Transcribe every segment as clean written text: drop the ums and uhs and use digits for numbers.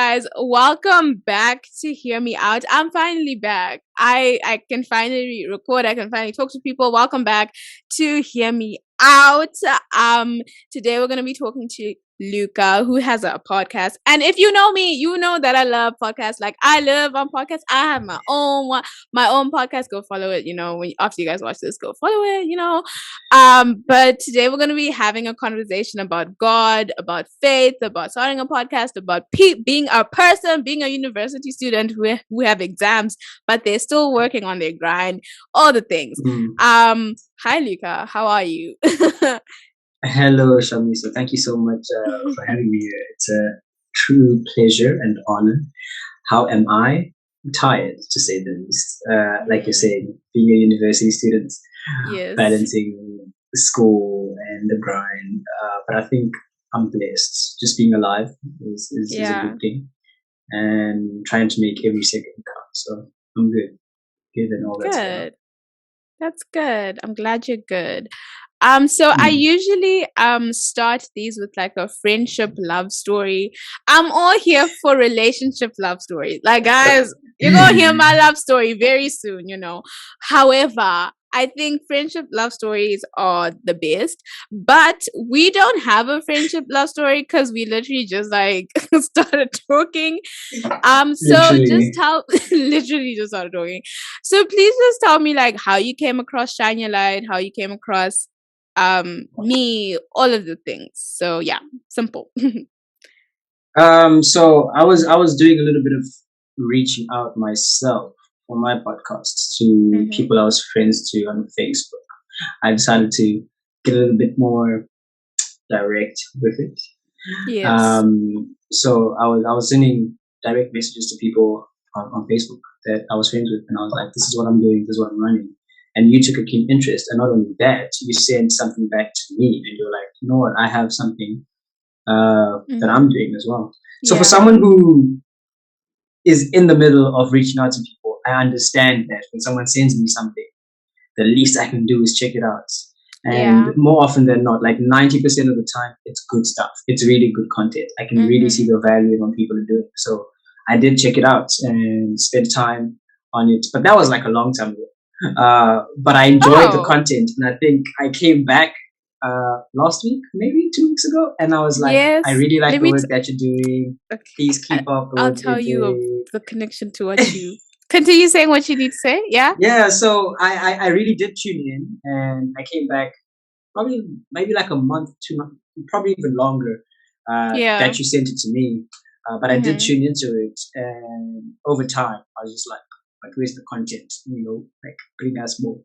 guys, welcome back to Hear Me Out. I'm finally back. I can finally record. I can finally talk to people. Welcome back to Hear Me Out. Today we're gonna be talking to Luca, who has a podcast. And if you know me, you know that I love podcasts. Like I live on podcasts. I have my own podcast. Go follow it. When after you guys watch this, go follow it. But today we're gonna be having a conversation about God, about faith, about starting a podcast, about being a person, being a university student who have exams, but they're still working on their grind, all the things. Hi Luca, how are you? Hello, Shamisa. Thank you so much for having me here. It's a true pleasure and honor. How am I? Tired, to say the least. Like you're saying, being a university student, Yes. balancing the school and the grind. But I think I'm blessed. Just being alive is a Yeah. good thing. And trying to make every second count. So I'm good. Given all that's going on. Good. That's good. I'm glad you're good. So I usually start these with like a friendship love story. I'm all here for relationship love stories. Like guys, you're gonna hear my love story very soon, However, I think friendship love stories are the best, but we don't have a friendship love story because we literally just like started talking. So just tell literally just started talking. So please just tell me like how you came across Shine Your Light, how you came across me, all of the things. So yeah, simple. So I was doing a little bit of reaching out myself for my podcasts to people I was friends to on Facebook. I decided to get a little bit more direct with it. Yes. So I was sending direct messages to people on Facebook that I was friends with, and I was like, "This is what I'm doing. This is what I'm running." And you took a keen interest, and not only that, you sent something back to me, and you're like, "You know what? I have something that I'm doing as well." So for someone who is in the middle of reaching out to people, I understand that when someone sends me something, the least I can do is check it out. And more often than not, like 90% of the time, it's good stuff. It's really good content. I can really see the value in what people are doing. So I did check it out and spend time on it. But that was like a long time ago. But I enjoyed the content. And I think I came back last week, maybe 2 weeks ago. And I was like, I really like the work that you're doing. Okay. Please keep up the work. I'll tell you the connection to what you... Continue saying what you need to say. Yeah, so I really did tune in, and I came back probably maybe like a month, 2 months, probably even longer that you sent it to me. But I did tune into it, and over time I was just like where's the content? Like bring us more.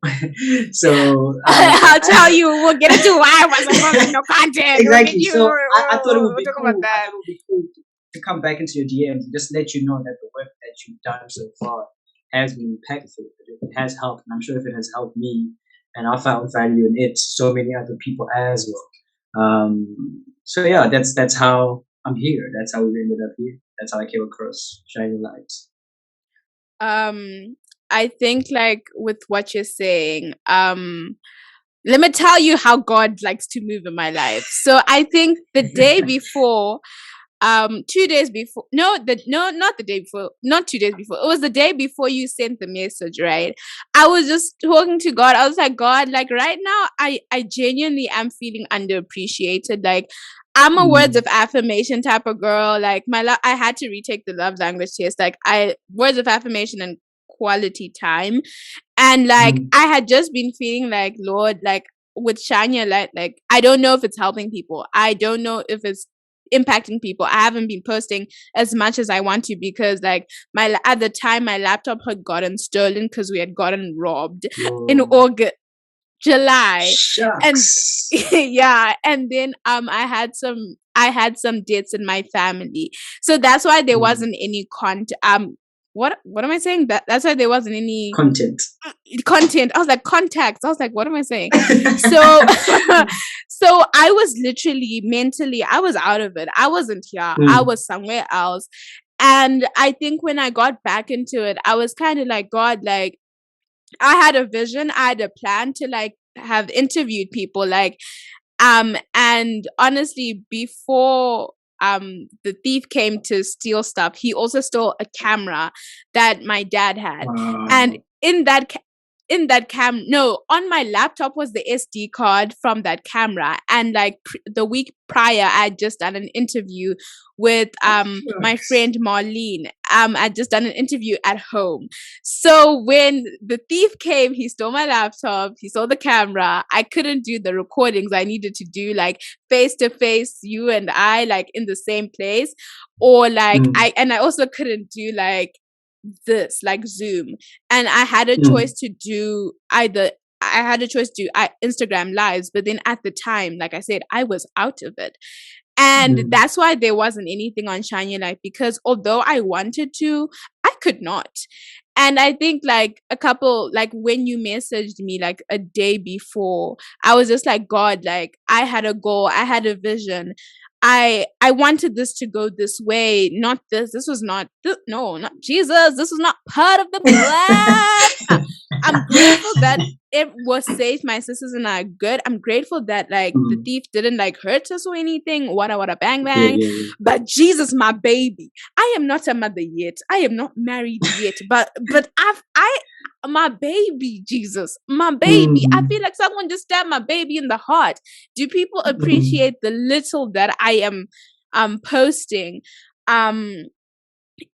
So I'll tell you, we'll get into why I wasn't no content. Exactly. So I thought it would be cool. I thought it would be cool to come back into your DMs and just let you know that the work that you've done so far has been impactful. It has helped, and I'm sure if it has helped me, and I found value in it, so many other people as well. So yeah, that's how I'm here. That's how we ended up here. That's how I came across Shining Lights. I think like with what you're saying, let me tell you how God likes to move in my life. So I think the day before, 2 days before, not the day before, not 2 days before, it was the day before you sent the message, right? I was just talking to God. I was like, God, like right now, I genuinely am feeling underappreciated. Like I'm a words of affirmation type of girl. Like I had to retake the love language test. Like words of affirmation and quality time. And like I had just been feeling like, Lord, like with Shine Your Light, like I don't know if it's helping people. I don't know if it's impacting people. I haven't been posting as much as I want to because like at the time my laptop had gotten stolen because we had gotten robbed in August, July. Shucks. And yeah, and then I had some deaths in my family. So that's why there wasn't any what am I saying? That's why there wasn't any content. I was like contacts. I was like, what am I saying? So so I was literally mentally, I was out of it. I wasn't here. I was somewhere else. And I think when I got back into it, I was kind of like, God, like I had a vision, I had a plan to like have interviewed people, like and honestly, before the thief came to steal stuff, he also stole a camera that my dad had. And in that on my laptop was the SD card from that camera. And like the week prior, I had just done an interview with my friend Marlene. I'd just done an interview at home. So when the thief came, he stole my laptop, he stole the camera. I couldn't do the recordings I needed to do, like face to face, you and I, like in the same place, or like I also couldn't do like this, like Zoom. And I had a choice to do Instagram lives, but then at the time, like I said, I was out of it. And that's why there wasn't anything on Shine Your Light, because although I wanted to, I could not. And I think like when you messaged me like a day before, I was just like, God, like I had a goal, I had a vision. I wanted this to go this way, not this. This was not, not Jesus. This was not part of the plan. I'm grateful that it was safe. My sisters and I are good. I'm grateful that like the thief didn't like hurt us or anything. Wada bang bang. Yeah. But Jesus, my baby, I am not a mother yet. I am not married yet. But my baby, Jesus, my baby. I feel like someone just stabbed my baby in the heart. Do people appreciate the little that I am posting?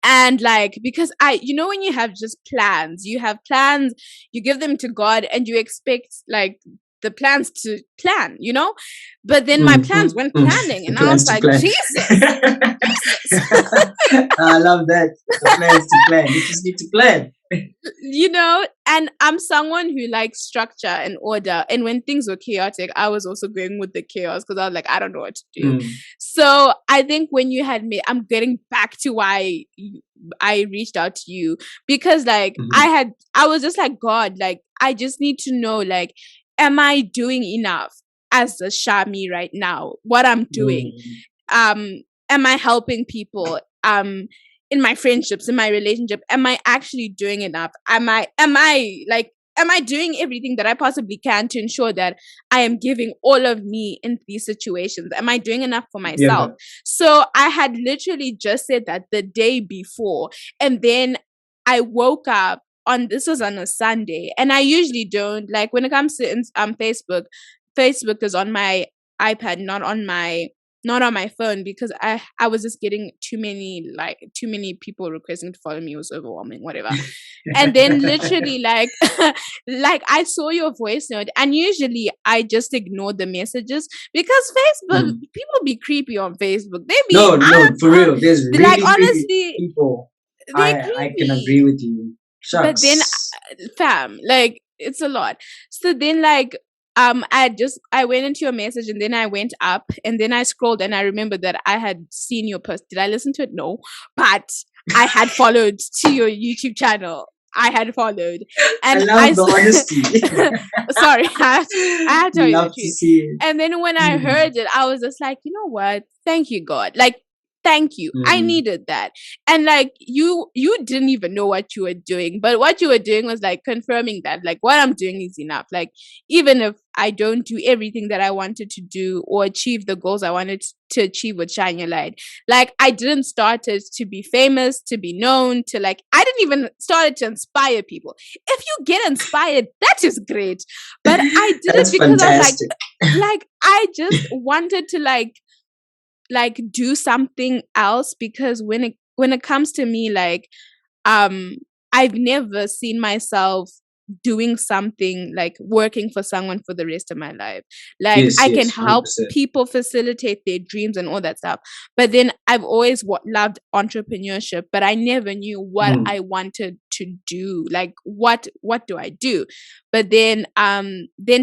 And like, because when you have just plans, you give them to God and you expect like the plans to plan, but then my plans weren't planning, and I was like, Jesus. I love that. The plans to plan. You just need to plan. And I'm someone who likes structure and order. And when things were chaotic, I was also going with the chaos because I was like, I don't know what to do. So I think when you had me, I'm getting back to why I reached out to you, because like I was just like, God, like I just need to know, like, am I doing enough as a Shami right now? What I'm doing? Am I helping people? In my friendships, in my relationship, am I actually doing enough? Am I doing everything that I possibly can to ensure that I am giving all of me in these situations? Am I doing enough for myself? Yeah. So I had literally just said that the day before, and then I woke up this was on a Sunday, and I usually don't, like, when it comes to Facebook is on my iPad, not on my phone, because I was just getting too many people requesting to follow me. It was overwhelming, whatever. And then literally like I saw your voice note, and usually I just ignore the messages because Facebook, people be creepy on Facebook. They be no, for real. There's really like, honestly, people. I can agree with you. Shucks. But then fam, like, it's a lot. So then like I went into your message, and then I went up, and then I scrolled, and I remembered that I had seen your post. Did I listen to it? No. But I had followed to your YouTube channel. I had followed. And I love the honesty. Sorry, I had to tell you the truth. To see it. And then when I heard it, I was just like, you know what? Thank you, God. Like, thank you. I needed that. And like you didn't even know what you were doing, but what you were doing was like confirming that like what I'm doing is enough. Like, even if I don't do everything that I wanted to do or achieve the goals I wanted to achieve with Shine Your Light, like I didn't start it to be famous, to be known, to like, I didn't even start it to inspire people. If you get inspired, that is great. But I did it because fantastic. I was like I just wanted to like do something else, because when it comes to me, like I've never seen myself doing something like working for someone for the rest of my life. Like, I can help 100%. People facilitate their dreams and all that stuff, but then I've always loved entrepreneurship, but I never knew what I wanted to do. Like, what do I do? But then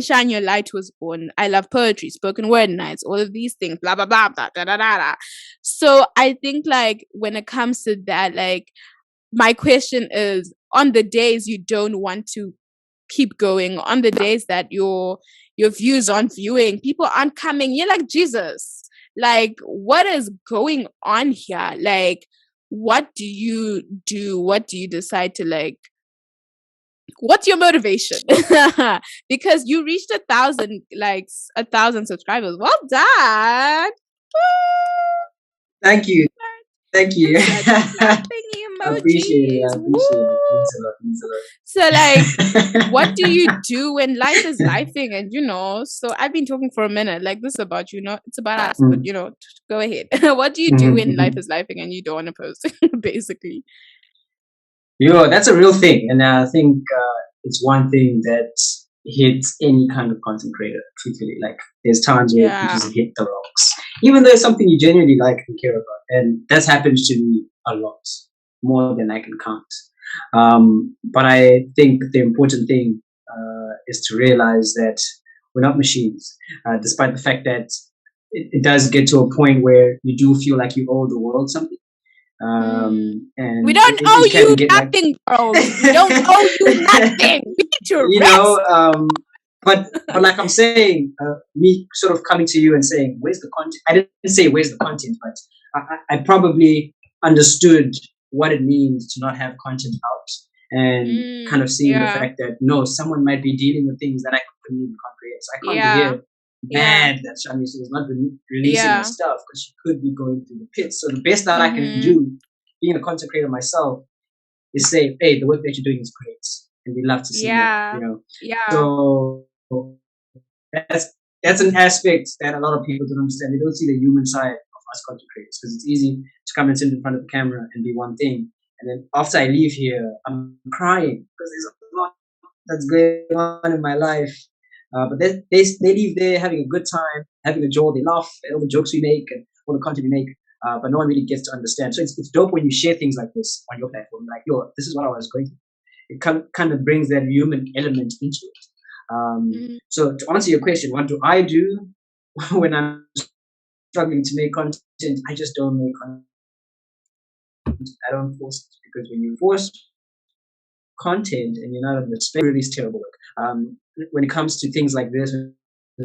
Shine Your Light was born. I love poetry, spoken word nights, all of these things, blah blah blah blah da da da da. So I think like when it comes to that, like my question is, on the days you don't want to keep going, on the days that your views aren't viewing, people aren't coming, you're like, Jesus, like, what is going on here? Like, what do you do? What do you decide to like? What's your motivation? Because you reached 1,000 likes, 1,000 subscribers. Well done. Thank you. Thank you. Clapping I appreciate it. emojis. I appreciate it. Means a lot. Means a lot. So, like, what do you do when life is lifing? And so I've been talking for a minute. Like, this is about you, it's about us. But go ahead. What do you do when life is lifing and you don't want to post? Basically. That's a real thing, and I think it's one thing that hits any kind of content creator. Truthfully, like there's times where you just hit the rocks, even though it's something you genuinely like and care about, and that's happened to me a lot, more than I can count. But I think the important thing is to realize that we're not machines, despite the fact that it does get to a point where you do feel like you owe the world something. And we don't owe you nothing, bro. We don't owe you nothing. We need to rest. But like I'm saying, me sort of coming to you and saying, where's the content? I didn't say where's the content, but I probably understood what it means to not have content out, and kind of seeing the fact that no, someone might be dealing with things that I couldn't even comprehend. So I can't be here mad that Shami is not releasing her stuff because she could be going through the pits. So the best that I can do, being a content creator myself, is say, hey, the work that you're doing is great, and we love to see that. So that's an aspect that a lot of people don't understand. They don't see the human side of us content creators, because it's easy to come and sit in front of the camera and be one thing, and then after I leave here, I'm crying because there's a lot that's going on in my life. But they leave there having a good time, having a joy. They laugh at all the jokes we make and all the content we make. But no one really gets to understand. So it's dope when you share things like this on your platform. Like, this is what I was going through. It kind of brings that human element into it. So to answer your question, what do I do when I'm struggling to make content? I just don't make content. I don't force it, because when you force content and you're not in the space, really is terrible work. When it comes to things like this, when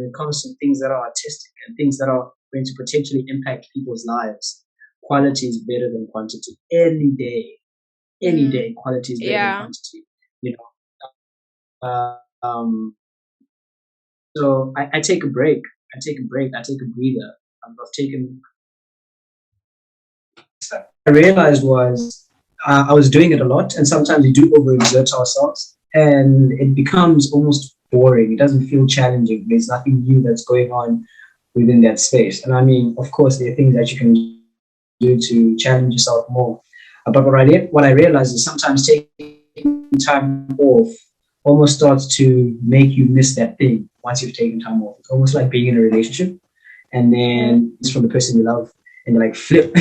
it comes to things that are artistic and things that are going to potentially impact people's lives, quality is better than quantity. Any day, quality is better than quantity. So I take a break. I take a breather. I realized was I was doing it a lot, and sometimes we do overexert ourselves, and it becomes almost boring. It doesn't feel challenging. There's nothing new that's going on within that space. And I mean, of course, there are things that you can do to challenge yourself more. But what I realized is sometimes taking time off almost starts to make you miss that thing once you've taken time off. It's almost like being in a relationship, and then it's from the person you love, and you're like, flip.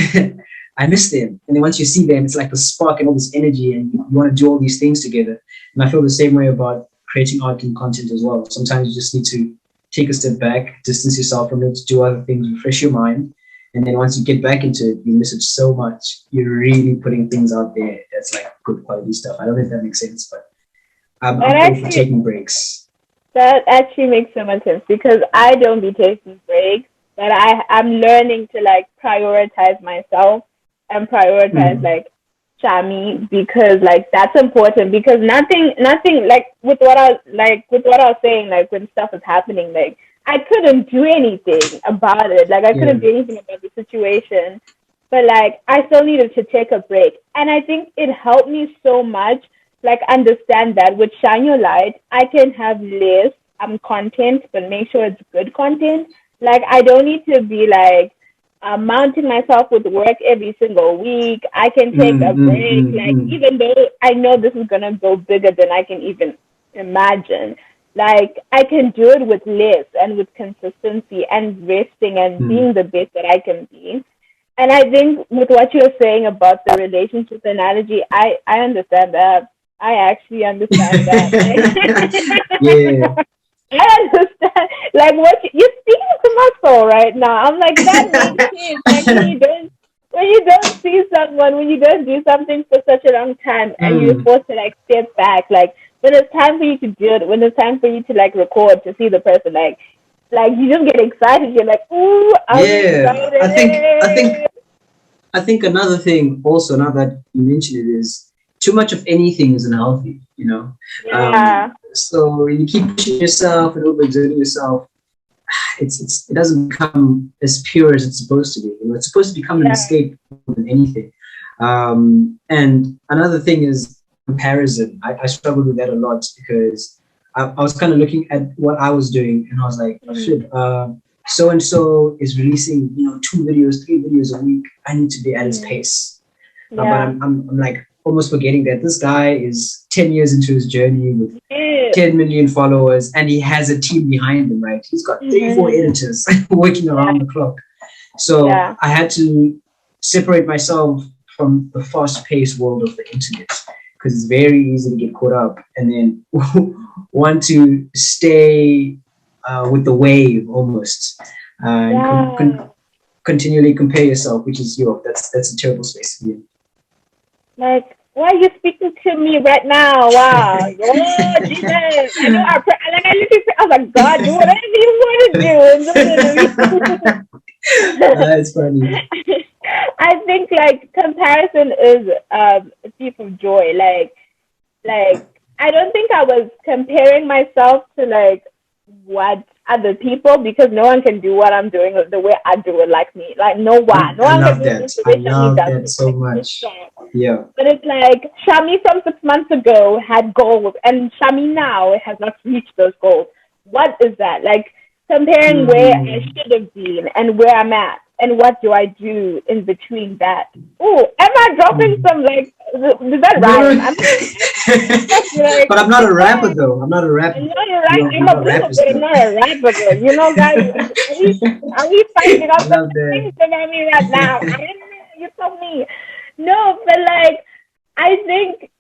I miss them. And then once you see them, it's like the spark and all this energy, and you want to do all these things together. And I feel the same way about creating art and content as well. Sometimes you just need to take a step back, distance yourself from it, do other things, refresh your mind. And then once you get back into it, you miss it so much. You're really putting things out there that's like good quality stuff. I don't know if that makes sense, but I'm all for taking breaks. That actually makes so much sense, because I don't be taking breaks, but I'm learning to like prioritize myself and prioritize like Shami, because like that's important, because nothing like with what I was saying, like when stuff is happening, like I couldn't do anything about it. Like I couldn't do anything about the situation, but like I still needed to take a break. And I think it helped me so much, like understand that with Shine Your Light, I can have less content, but make sure it's good content. Like I don't need to be like mounting myself with work every single week. I can take a break. Even though I know this is gonna go bigger than I can even imagine, like I can do it with less and with consistency and resting and being the best that I can be. And I think with what you're saying about the relationship analogy, I understand that. I actually understand that. Yeah. I understand. Like what you're speaking to my soul right now. I'm like, that makes sense. Like when you don't see someone, when you don't do something for such a long time, and you're forced to like step back, like when it's time for you to do it, when it's time for you to like record, to see the person, like you just get excited. You're like, ooh, I'm excited. I think another thing also, now that you mention it, is too much of anything is unhealthy, you know? Yeah. So when you keep pushing yourself and overexerting yourself, it doesn't become as pure as it's supposed to be. It's supposed to become an escape more than anything. And another thing is comparison. I struggled with that a lot because I was kind of looking at what I was doing, and I was like, oh shit, so and so is releasing 2 videos, 3 videos a week. I need to be at his pace. But I'm like almost forgetting that this guy is 10 years into his journey with 10 million followers, and he has a team behind him, right? He's got 3-4 editors working around the clock. So I had to separate myself from the fast-paced world of the internet, because it's very easy to get caught up and then want to stay with the wave almost, and continually compare yourself, which is that's a terrible space to be in. Like, why are you speaking to me right now? Wow. Oh, Jesus. I know I was like, God, do whatever you want to do. That's funny. I think like comparison is a thief of joy. Like I don't think I was comparing myself to like what other people, because no one can do what I'm doing the way I do it like me. Like no one. No I one love can do that. it the I way love Shami does that it. so much. Yeah. But it's like Shami from 6 months ago had goals, and Shami now has not reached those goals. What is that? Like comparing where I should have been and where I'm at, and what do I do in between that? Oh, am I dropping some like? Does that rhyme? Like, but I'm not a rapper though. I'm not a rapper. I'm not a rapper. I'm a rapper, but I'm not a rapper though. You know, guys, are we finding out some things about me right now? I don't know. You told me. No, but like, I think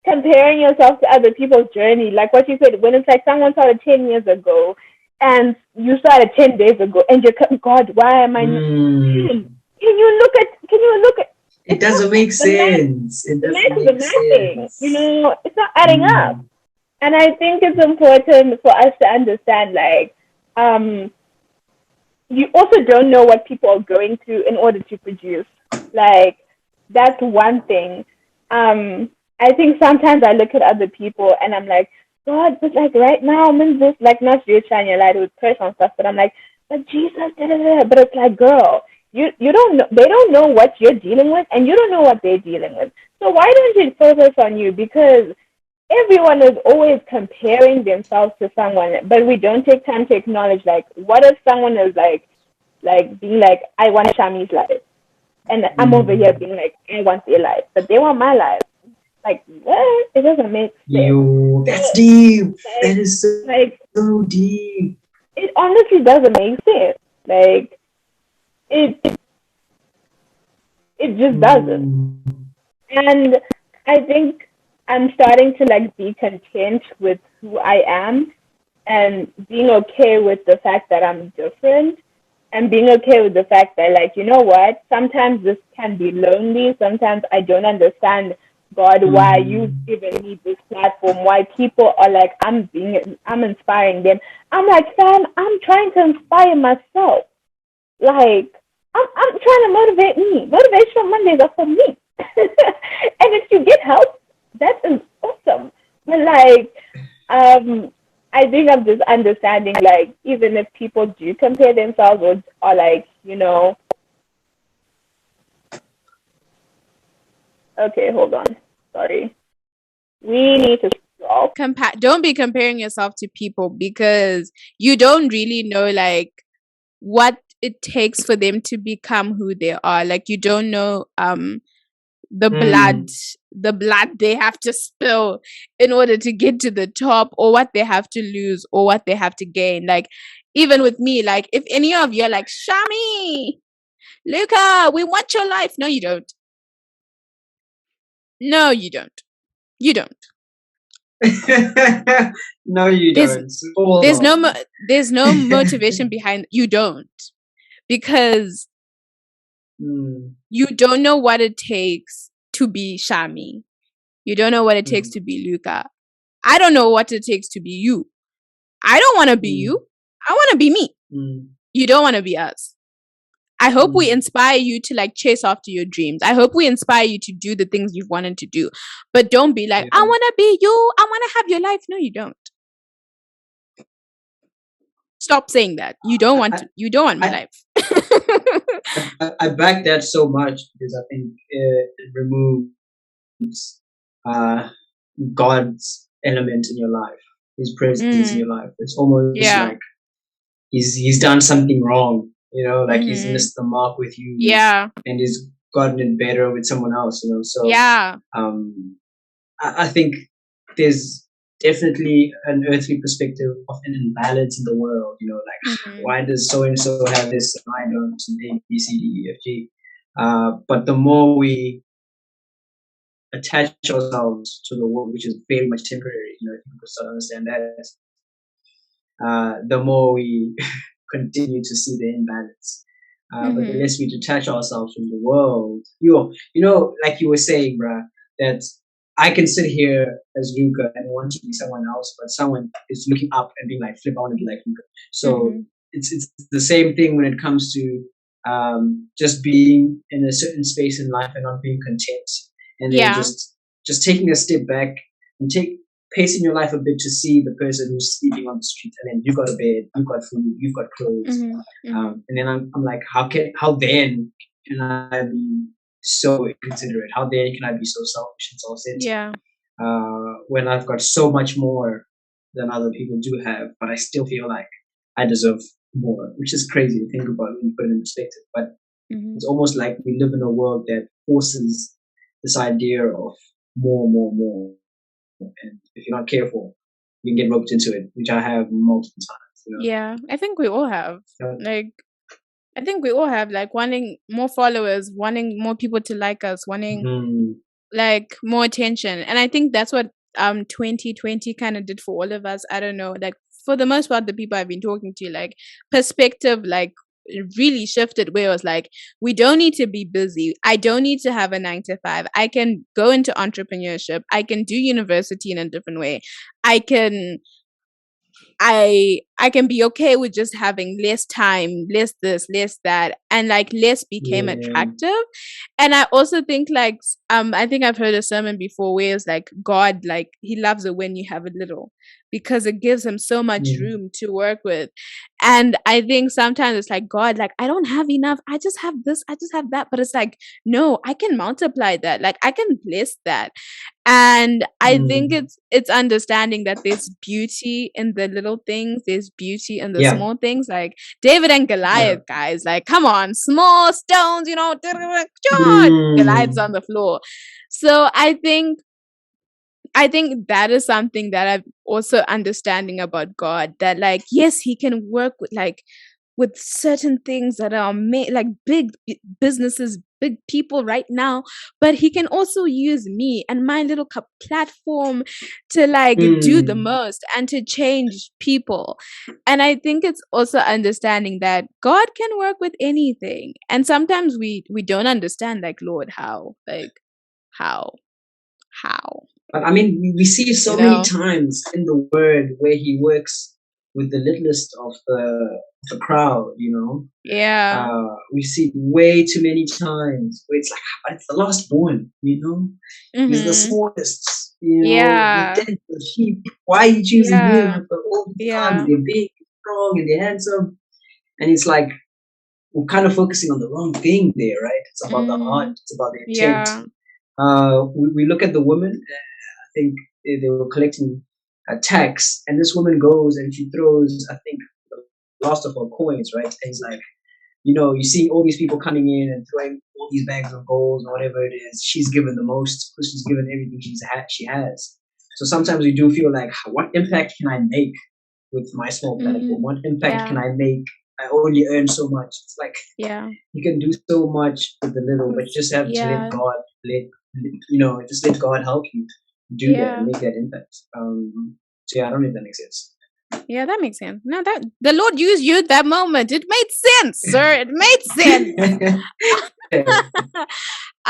comparing yourself to other people's journey, like what you said, when it's like someone started 10 years ago and you started 10 days ago, and you're, God, why am I? Can you look at? It doesn't make sense. It doesn't make sense. You know, it's not adding up. And I think it's important for us to understand, like, you also don't know what people are going through in order to produce. Like, that's one thing. I think sometimes I look at other people and I'm like, God, but like right now I'm in this, like, not you shining your light with personal stuff, but I'm like, but Jesus, da, da, da. But it's like, girl, you don't know, they don't know what you're dealing with, and you don't know what they're dealing with. So why don't you focus on you? Because everyone is always comparing themselves to someone, but we don't take time to acknowledge, like, what if someone is like being like, I want Shami's life, and I'm over here being like, I want their life, but they want my life. Like, what? It doesn't make sense. Yo, that's deep. That is so deep. It honestly doesn't make sense. Like, it just doesn't. And I think I'm starting to like be content with who I am, and being okay with the fact that I'm different, and being okay with the fact that, like, you know what, sometimes this can be lonely. Sometimes I don't understand, God, why you've given me this platform, why people are like, I'm inspiring them. I'm like, fam, I'm trying to inspire myself. Like, I'm trying to motivate me. Motivational Mondays are for me. And if you get help, that is awesome. But like, I think I'm just understanding, like, even if people do compare themselves or like, you know, okay, hold on. Sorry. We need to stop. Don't be comparing yourself to people, because you don't really know like what it takes for them to become who they are. Like, you don't know the blood they have to spill in order to get to the top, or what they have to lose, or what they have to gain. Like, even with me, like, if any of you are like, Shami, Luca, we want your life. No, you don't. No, you don't. You don't. No, you don't. There's no motivation behind. You don't, because you don't know what it takes to be Shami. You don't know what it takes to be Luca. I don't know what it takes to be you. I don't want to be you. I want to be me. You don't want to be us. I hope we inspire you to like chase after your dreams. I hope we inspire you to do the things you've wanted to do. But don't be like, I want to be you. I want to have your life. No, you don't. Stop saying that. You don't want to. You don't want my life. I back that so much because I think it removes God's element in your life, His presence in your life. It's almost like he's done something wrong, like he's missed the mark with you, and he's gotten it better with someone else, So I think there's definitely an earthly perspective of an imbalance in the world, like why does so and so have this and I don't, and A B C D E F G. But the more we attach ourselves to the world, which is very much temporary, if people start to understand that, the more we continue to see the imbalance. But the less we detach ourselves from the world, like you were saying, bruh, that I can sit here as Luca and want to be someone else, but someone is looking up and being like, flip, I want to be like Luca. So it's the same thing when it comes to just being in a certain space in life and not being content. And then just taking a step back and pacing your life a bit to see the person who's sleeping on the street, and then you've got a bed, you've got food, you've got clothes, and then I'm like, how then can I be so inconsiderate? How then can I be so selfish and self-centered? When I've got so much more than other people do have, but I still feel like I deserve more, which is crazy to think about when you put it in perspective. But it's almost like we live in a world that forces this idea of more. And if you're not careful, you can get roped into it, which I have multiple times. Yeah, I think we all have. I think we all have wanting more followers, wanting more people to like us, wanting more attention. And I think that's what 2020 kind of did for all of us. I don't know, for the most part, the people I've been talking to, perspective, really shifted, where it was like, we don't need to be busy. I don't need to have a 9 to 5. I can go into entrepreneurship. I can do university in a different way. I can be okay with just having less time, less this, less that, and less became attractive. And I also think I think I've heard a sermon before where it's God, He loves it when you have a little, because it gives Him so much room to work with. And I think sometimes it's God, I don't have enough. I just have this, I just have that. But it's no, I can multiply that. I can bless that. And I think it's understanding that there's beauty in the little things, there's beauty in the small things, David and Goliath, guys. Come on, small stones, Goliath's on the floor. So I think that is something that I'm also understanding about God, that yes, He can work with certain things that are big businesses, big people right now, but He can also use me and my little platform to do the most and to change people. And I think it's also understanding that God can work with anything, and sometimes we don't understand, Lord, how. But I mean, we see so many times in the Word where He works with the littlest of the crowd, Yeah. We see way too many times where it's but it's the last born, He's the smallest, Yeah. the sheep. Why are you choosing him after all the time? They're big, strong, and they're handsome. And it's we're kind of focusing on the wrong thing there, right? It's about the heart. It's about the intent. We look at the woman. I think they were collecting a tax, and this woman goes and she throws, I think, the last of her coins, right? And it's you see all these people coming in and throwing all these bags of gold or whatever it is. She's given the most because she's given everything she has. So sometimes we do feel what impact can I make with my small platform? What impact can I make? I only earn so much. It's you can do so much with the little, but you just have to let God just let God help you do that and make that impact. So I don't know if that makes sense. Yeah, that makes sense. No, that the Lord used you at that moment. It made sense, sir. It made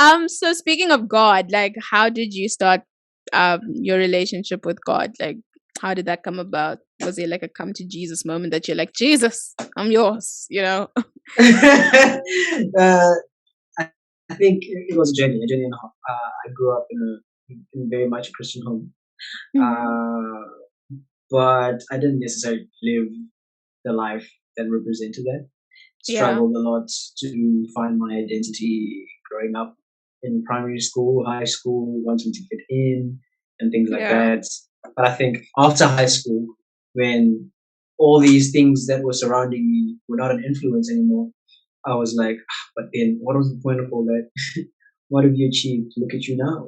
sense. So speaking of God, how did you start your relationship with God? How did that come about? Was it a come to Jesus moment that you're Jesus, I'm yours, I think it was a journey and a half. I grew up in a very much Christian home. But I didn't necessarily live the life that represented that. Yeah. Struggled a lot to find my identity growing up in primary school, high school, wanting to fit in and things like Yeah. that. But I think after high school, when all these things that were surrounding me were not an influence anymore, I was like, but then what was the point of all that? What have you achieved? Look at you now.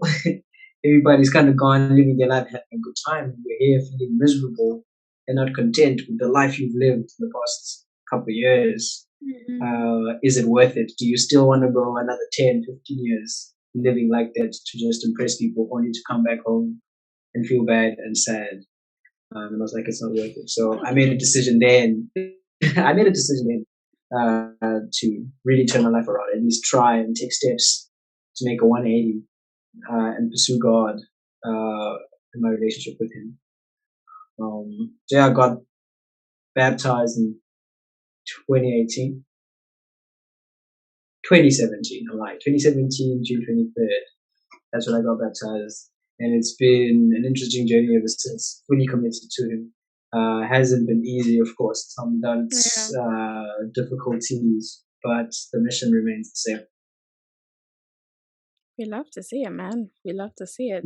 Everybody's kind of gone living their life, having a good time. And you're here feeling miserable and not content with the life you've lived in the past couple of years. Is it worth it? Do you still want to go another 10, 15 years living like that to just impress people only to come back home and feel bad and sad? And I was like, it's not worth it. So I made a decision then. To really turn my life around, at least try and take steps to make a 180 and pursue God in my relationship with Him. So yeah, I got baptized in 2018. 2017, I'm right. 2017, June 23rd. That's when I got baptized. And it's been an interesting journey ever since, fully committed to Him. Hasn't been easy, of course. Some doubts, difficulties, but the mission remains the same. We love to see it, man. We love to see it.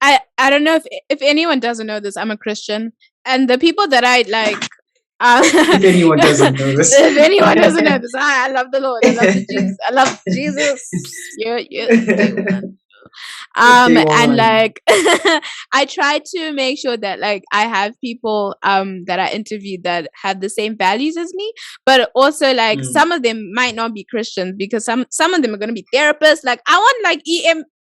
I don't know if anyone doesn't know this, I'm a Christian. And the people that I like, if anyone doesn't know this. If anyone doesn't know this, I love the Lord. I love Jesus. I love Jesus. Yeah. And like I try to make sure that like I have people that I interview that have the same values as me, but also like some of them might not be Christians because some of them are going to be therapists. Like I want like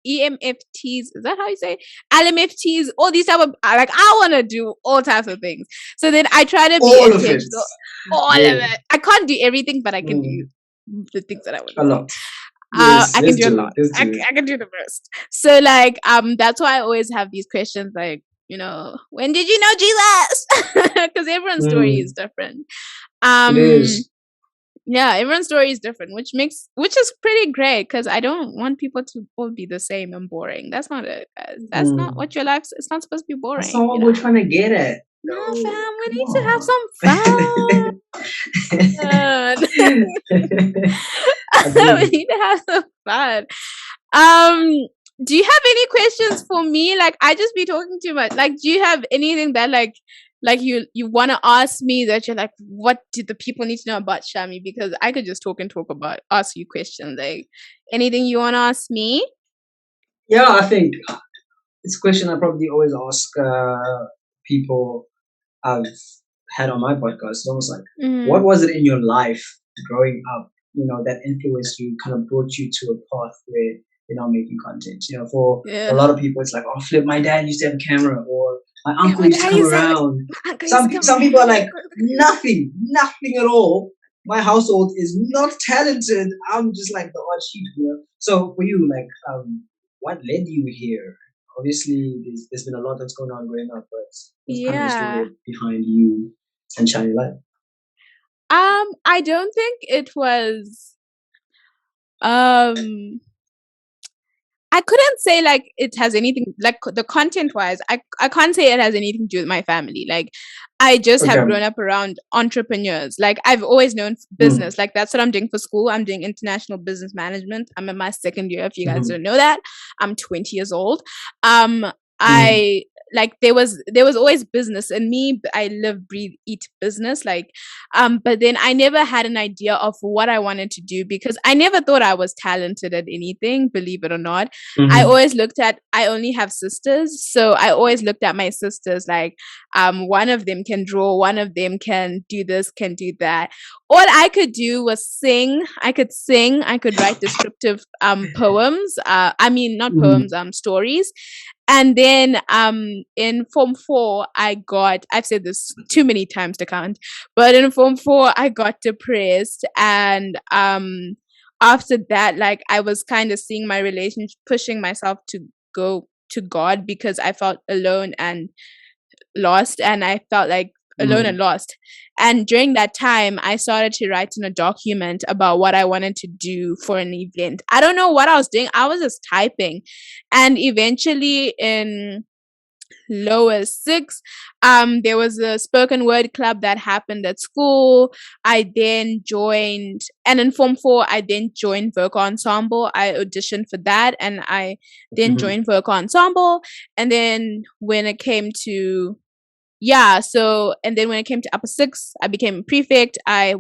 EMFTs, is that how you say? LMFTs, all these type of like I want to do all types of things. So then I try to be intentional. All of it. I can't do everything, but I can do the things that I want to do. Yes, I can do a lot. I can do the most. So like that's why I always have these questions like, you know, when did you know Jesus? Because everyone's story is different. It is. Yeah, everyone's story is different, which is pretty great because I don't want people to all be the same and boring. That's not it. That's not what your life. It's not supposed to be boring. That's not what we're trying to get at. No, fam, we need to have some fun. We need to have some fun. Do you have any questions for me? Like, I just be talking too much. Like, do you have anything that like you want to ask me that you're like, what do the people need to know about Shami? Because I could just ask you questions. Like, anything you want to ask me? Yeah, I think it's a question I probably always ask people I've had on my podcast. It's almost like, what was it in your life growing up, you know, that influenced you, kind of brought you to a path where you're now making content? You know, for a lot of people, it's like, oh, flip, my dad used to have a camera, or my uncle used to come around. Some people are like, nothing at all. My household is not talented. I'm just like the odd sheep, you know. So for you, like, what led you here? Obviously, there's been a lot that's going on growing up, but what's kind of the story behind you and Shiny Life? I don't think it was. I couldn't say like it has anything like the content wise. I can't say it has anything to do with my family. Like I just have grown up around entrepreneurs. Like I've always known business. Like that's what I'm doing for school. I'm doing international business management. I'm in my second year. If you guys don't know that, I'm 20 years old. I like there was always business in me. I live, breathe, eat business. Like, but then I never had an idea of what I wanted to do because I never thought I was talented at anything, believe it or not. I always I only have sisters. So I always looked at my sisters like, one of them can draw, one of them can do this, can do that. All I could do was sing. I could sing. I could write descriptive poems. Not poems, stories. And then in Form 4, I've said this too many times to count, but in Form 4, I got depressed. And after that, like I was kind of seeing my relationship, pushing myself to go to God because I felt alone and lost. And I felt like alone and lost. And during that time, I started to write in a document about what I wanted to do for an event. I don't know what I was doing. I was just typing. And eventually in low as 6. There was a spoken word club that happened at school. I then joined, and in Form 4, I then joined vocal ensemble. I auditioned for that, and I then joined vocal ensemble. And then when it came to and then when it came to upper 6, I became prefect. I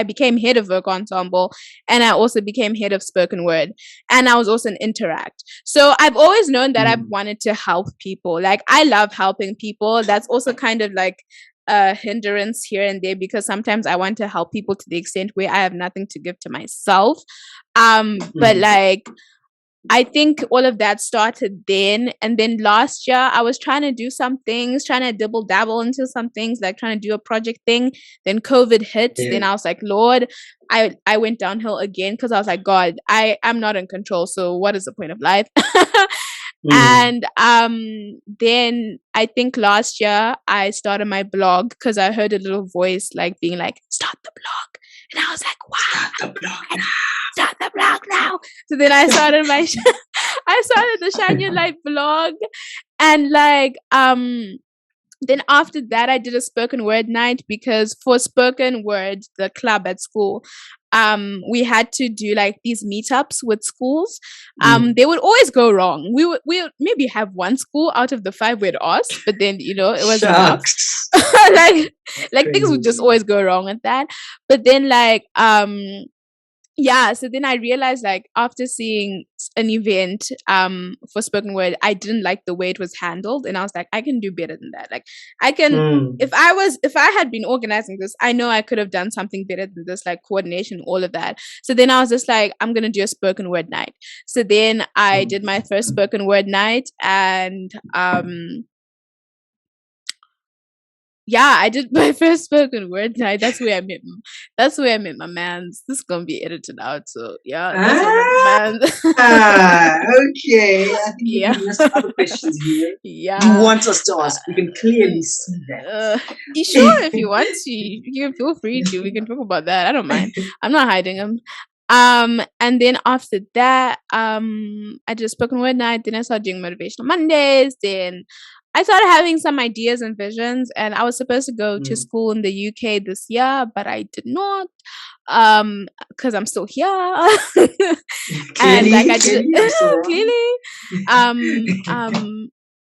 became head of vocal ensemble, and I also became head of spoken word, and I was also an interact. So I've always known that I've wanted to help people. Like, I love helping people. That's also kind of like a hindrance here and there, because sometimes I want to help people to the extent where I have nothing to give to myself. But like, I think all of that started then. And then last year, I was trying to do some things, trying to dibble dabble into some things, like trying to do a project thing. Then COVID hit. Yeah. Then I was like, Lord, I went downhill again, because I was like, God, I'm not in control. So what is the point of life? And then I think last year I started my blog, because I heard a little voice like being like, start the blog. And I was like, wow, start the blog now. So then I started I started the Shine Your Light blog. And like, then after that, I did a spoken word night, because for spoken word, the club at school, we had to do like these meetups with schools. They would always go wrong. We would maybe have one school out of the 5 we'd ask, but then, it was enough. like things would just always go wrong with that. But then like, so then I realized, like, after seeing an event for spoken word, I didn't like the way it was handled, and I was like, I can do better than that. Like, I can if I had been organizing this, I know I could have done something better than this, like coordination, all of that. So then I was just like, I'm gonna do a spoken word night. So then I did my first spoken word night, and I did my first spoken word night. That's where I met my mans. This is gonna be edited out, so that's where I met my mans. Okay. I think you have some other questions here. You want us to ask. We can clearly see that. You sure? If you want to, you can feel free to. We can talk about that. I don't mind. I'm not hiding them. And then after that, I did a spoken word night. Then I started doing motivational Mondays. Then I started having some ideas and visions, and I was supposed to go to school in the UK this year, but I did not, because I'm still here. And like I did clearly.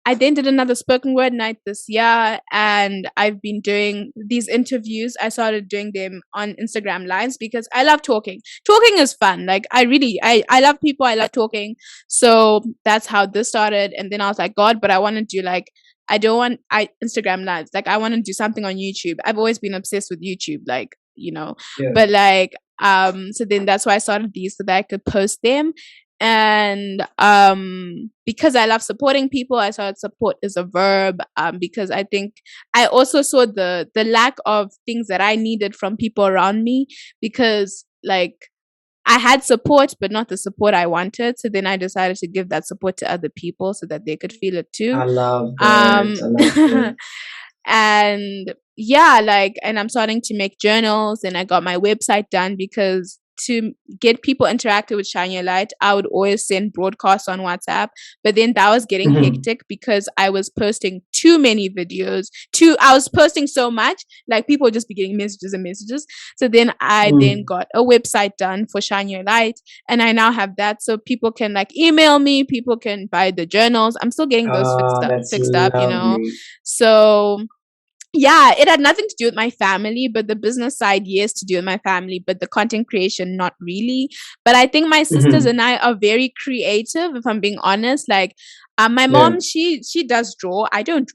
I then did another spoken word night this year, and I've been doing these interviews. I started doing them on Instagram Lives, because I love talking. Talking is fun. Like, I love people. I love talking. So that's how this started. And then I was like, God, but I want to do like, I don't want Instagram Lives. Like, I want to do something on YouTube. I've always been obsessed with YouTube, like, but like, so then that's why I started these, so that I could post them. And because I love supporting people, I saw support is a verb, because I think I also saw the lack of things that I needed from people around me, because like I had support but not the support I wanted. So then I decided to give that support to other people so that they could feel it too. I love that. And and I'm starting to make journals, and I got my website done, because to get people interacted with Shine Your Light, I would always send broadcasts on WhatsApp, but then that was getting hectic, because I was posting too many videos. I was posting so much, like people would just be getting messages and messages. So then I then got a website done for Shine Your Light, and I now have that, so people can like email me, people can buy the journals. I'm still getting those fixed up, So it had nothing to do with my family, but the business side, yes, to do with my family, but the content creation, not really. But I think my sisters and I are very creative, if I'm being honest. Like, my mom, she does draw. I can't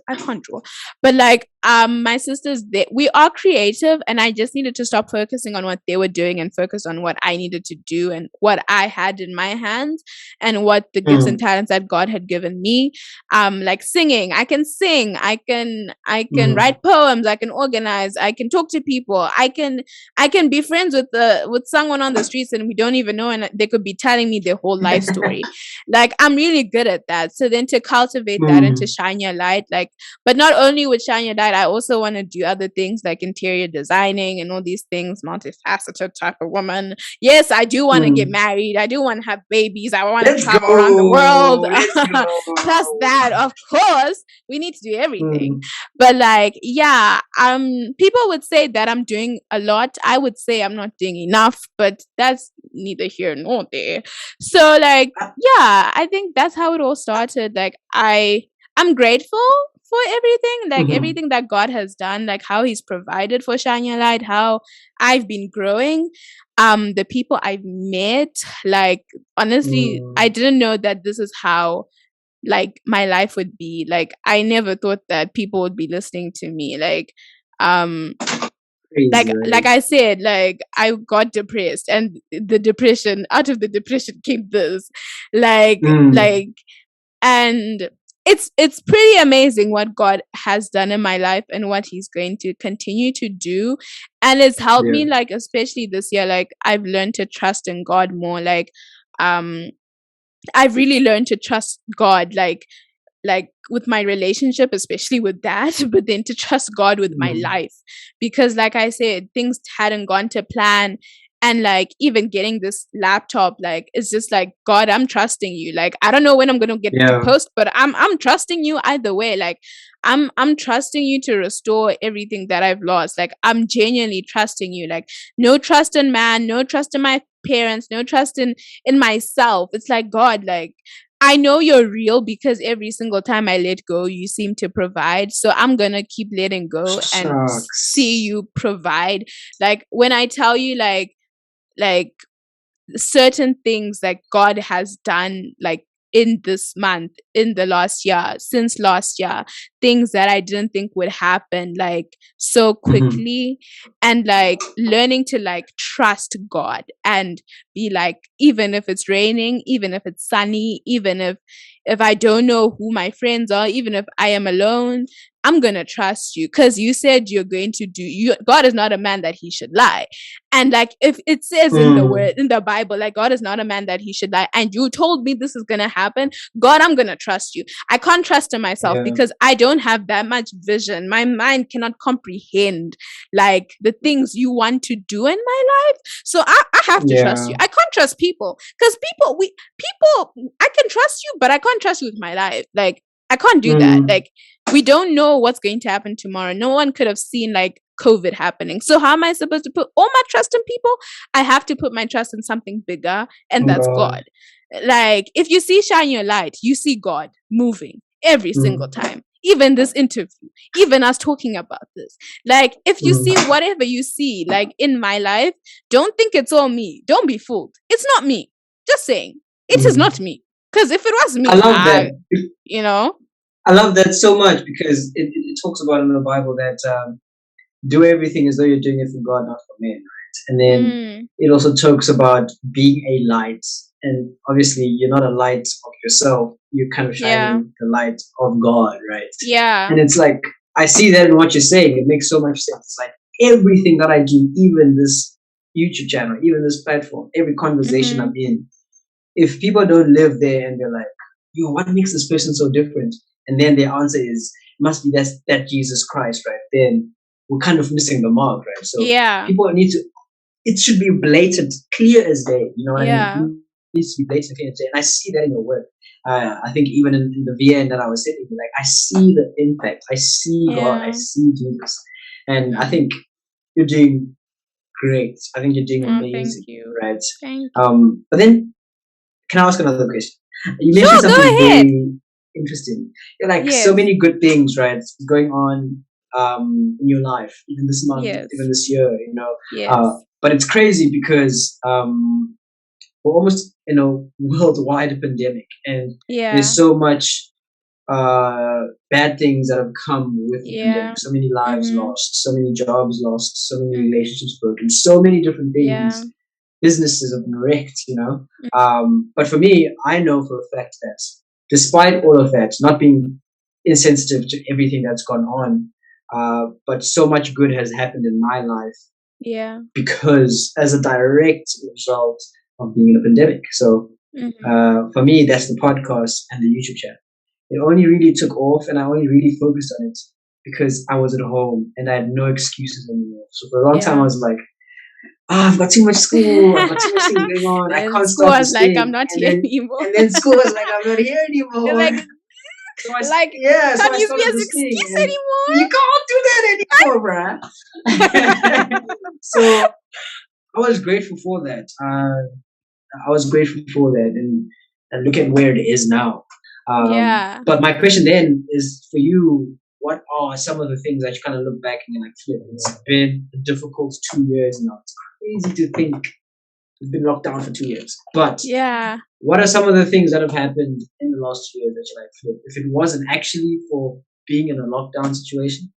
draw. But like, my sisters, we are creative, and I just needed to stop focusing on what they were doing and focus on what I needed to do and what I had in my hands and what the gifts and talents that God had given me. Like singing, I can sing, I can write poems, I can organize, I can talk to people, I can be friends with someone on the streets and we don't even know, and they could be telling me their whole life story. Like, I'm really good at that. So so then to cultivate that and to shine your light, like, but not only with shine your light, I also want to do other things like interior designing and all these things, multifaceted type of woman. Yes, I do want to get married. I do want to have babies. I want to travel around the world. Plus that, of course, we need to do everything. But like, yeah, people would say that I'm doing a lot. I would say I'm not doing enough, but that's neither here nor there. So like, yeah, I think that's how it all started. Like, I'm grateful for everything, like everything that God has done, like how He's provided for Shine Your Light, how I've been growing, the people I've met. Like, honestly, I didn't know that this is how like my life would be. Like, I never thought that people would be listening to me. Like, Crazy, like right? like I said, like I got depressed, and out of the depression came this, like and it's pretty amazing what God has done in my life and what He's going to continue to do, and it's helped me, like, especially this year. Like, I've learned to trust in God more. Like, I've really learned to trust God, like with my relationship, especially with that, but then to trust God with my life, because like I said, things hadn't gone to plan. And like, even getting this laptop, like, it's just like, God, I'm trusting you. Like, I don't know when I'm gonna get to post, but I'm trusting you either way. Like, I'm trusting you to restore everything that I've lost. Like, I'm genuinely trusting you. Like, no trust in man, no trust in my parents, no trust in myself. It's like, God, like, I know you're real, because every single time I let go, you seem to provide. So I'm gonna keep letting go and see you provide. Like, when I tell you, like certain things that God has done, like in this month, in the last year, since last year, things that I didn't think would happen like so quickly, and like learning to like trust God and be like, even if it's raining, even if it's sunny, even if I don't know who my friends are, even if I am alone, I'm gonna trust you, because you said you're going to do. God is not a man that He should lie, and like, if it says in the word, in the Bible, like, God is not a man that He should lie, and you told me this is gonna happen, God, I'm gonna trust you. I can't trust in myself because I don't have that much vision. My mind cannot comprehend like the things you want to do in my life. So I have to trust you. I can't trust people, because people, I can trust you, but I can't trust you with my life. Like, I can't do that. Like, we don't know what's going to happen tomorrow. No one could have seen like COVID happening. So how am I supposed to put all my trust in people? I have to put my trust in something bigger, and that's God. Like, if you see Shine Your Light, you see God moving every single time. Even this interview, even us talking about this. Like, if you see whatever you see, like in my life, don't think it's all me. Don't be fooled. It's not me. Just saying, it is not me. Because if it was me, I love that. You know, I love that so much, because it talks about in the Bible that do everything as though you're doing it for God, not for men, right? And then it also talks about being a light. And obviously, you're not a light of yourself. You're kind of shining the light of God, right? Yeah. And it's like, I see that in what you're saying. It makes so much sense. It's like everything that I do, even this YouTube channel, even this platform, every conversation I'm in, if people don't live there and they're like, yo, what makes this person so different? And then their answer is, must be that Jesus Christ, right? Then we're kind of missing the mark, right? So people need to, it should be blatant, clear as day, you know what I mean? It needs to be blatant, clear as day. And I see that in your work. I think even in the VN that I was sitting, like, I see the impact. I see God. I see Jesus. And I think you're doing great. I think you're doing amazing, right? Thank you. But then, can I ask another question? You Sure, mentioned something go ahead. very interesting. You're like, so many good things, right, going on in your life, even this month, even this year, you know. But it's crazy because we're almost in a worldwide pandemic, and there's so much bad things that have come with the pandemic. So many lives lost, so many jobs lost, so many relationships broken, so many different things. Businesses have been wrecked, you know. But for me, I know for a fact that despite all of that, not being insensitive to everything that's gone on, but so much good has happened in my life. Because as a direct result of being in a pandemic. So for me, that's the podcast and the YouTube channel. it only really took off, and I only really focused on it because I was at home and I had no excuses anymore. So for a long time, I was like, I've got too much school, I've got too much things going on, I And can't school start this was like, I'm thing. not here anymore. And then school was like, I'm not here anymore. Like, So I, like, so can't I use me started as this thing, excuse and anymore. you can't do that anymore, bruh. So I was grateful for that. I was grateful for that, and look at where it is now. Yeah. But my question then is for you: what are some of the things that you kind of look back and you're like, flip? It's been a difficult 2 years now. It's crazy to think we've been locked down for 2 years. But Yeah. what are some of the things that have happened in the last 2 years that you're like, flip? If it wasn't actually for being in a lockdown situation,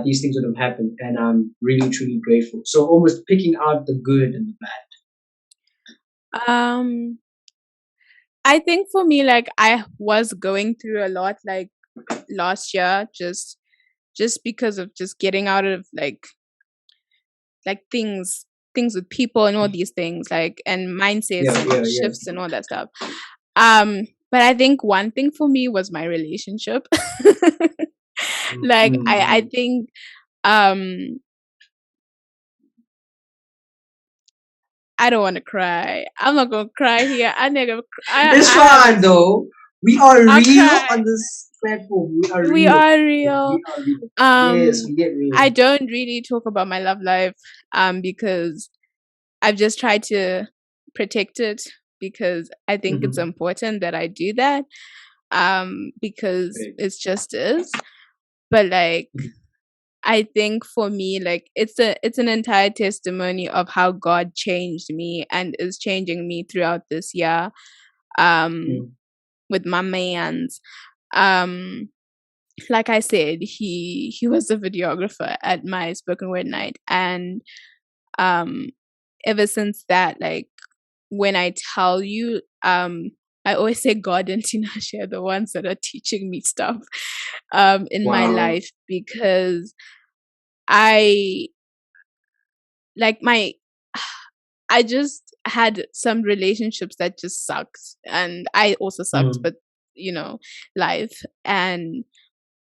these things would have happened, and I'm really truly grateful. So almost picking out the good and the bad. I think for me, like, I was going through a lot, like, last year, just because of just getting out of like things with people and all these things, like, and mindsets and shifts and all that stuff. But I think one thing for me was my relationship. Like, I think I don't want to cry. I'm not gonna cry here. It's fine though. We are real on this platform. We are real. We are real. Yes, we get real. I don't really talk about my love life because I've just tried to protect it, because I think it's important that I do that because it's just is. But like, I think for me, like, it's an entire testimony of how God changed me and is changing me throughout this year with my mans. Like I said, he was a videographer at my spoken word night, and ever since that, like, when I tell you, I always say God and Tinashe are the ones that are teaching me stuff in my life, because I just had some relationships that just sucked, and I also sucked, but life. And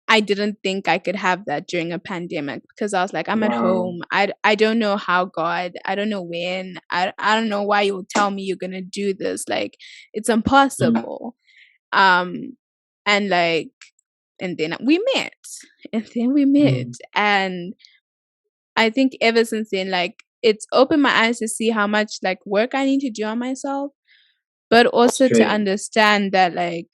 I didn't think I could have that during a pandemic, because I was like, I'm at home. I don't know how, God. I don't know when. I don't know why you will tell me you're gonna do this. Like, it's impossible. And like, and then we met. And I think ever since then, like, it's opened my eyes to see how much like work I need to do on myself, but also to understand that, like,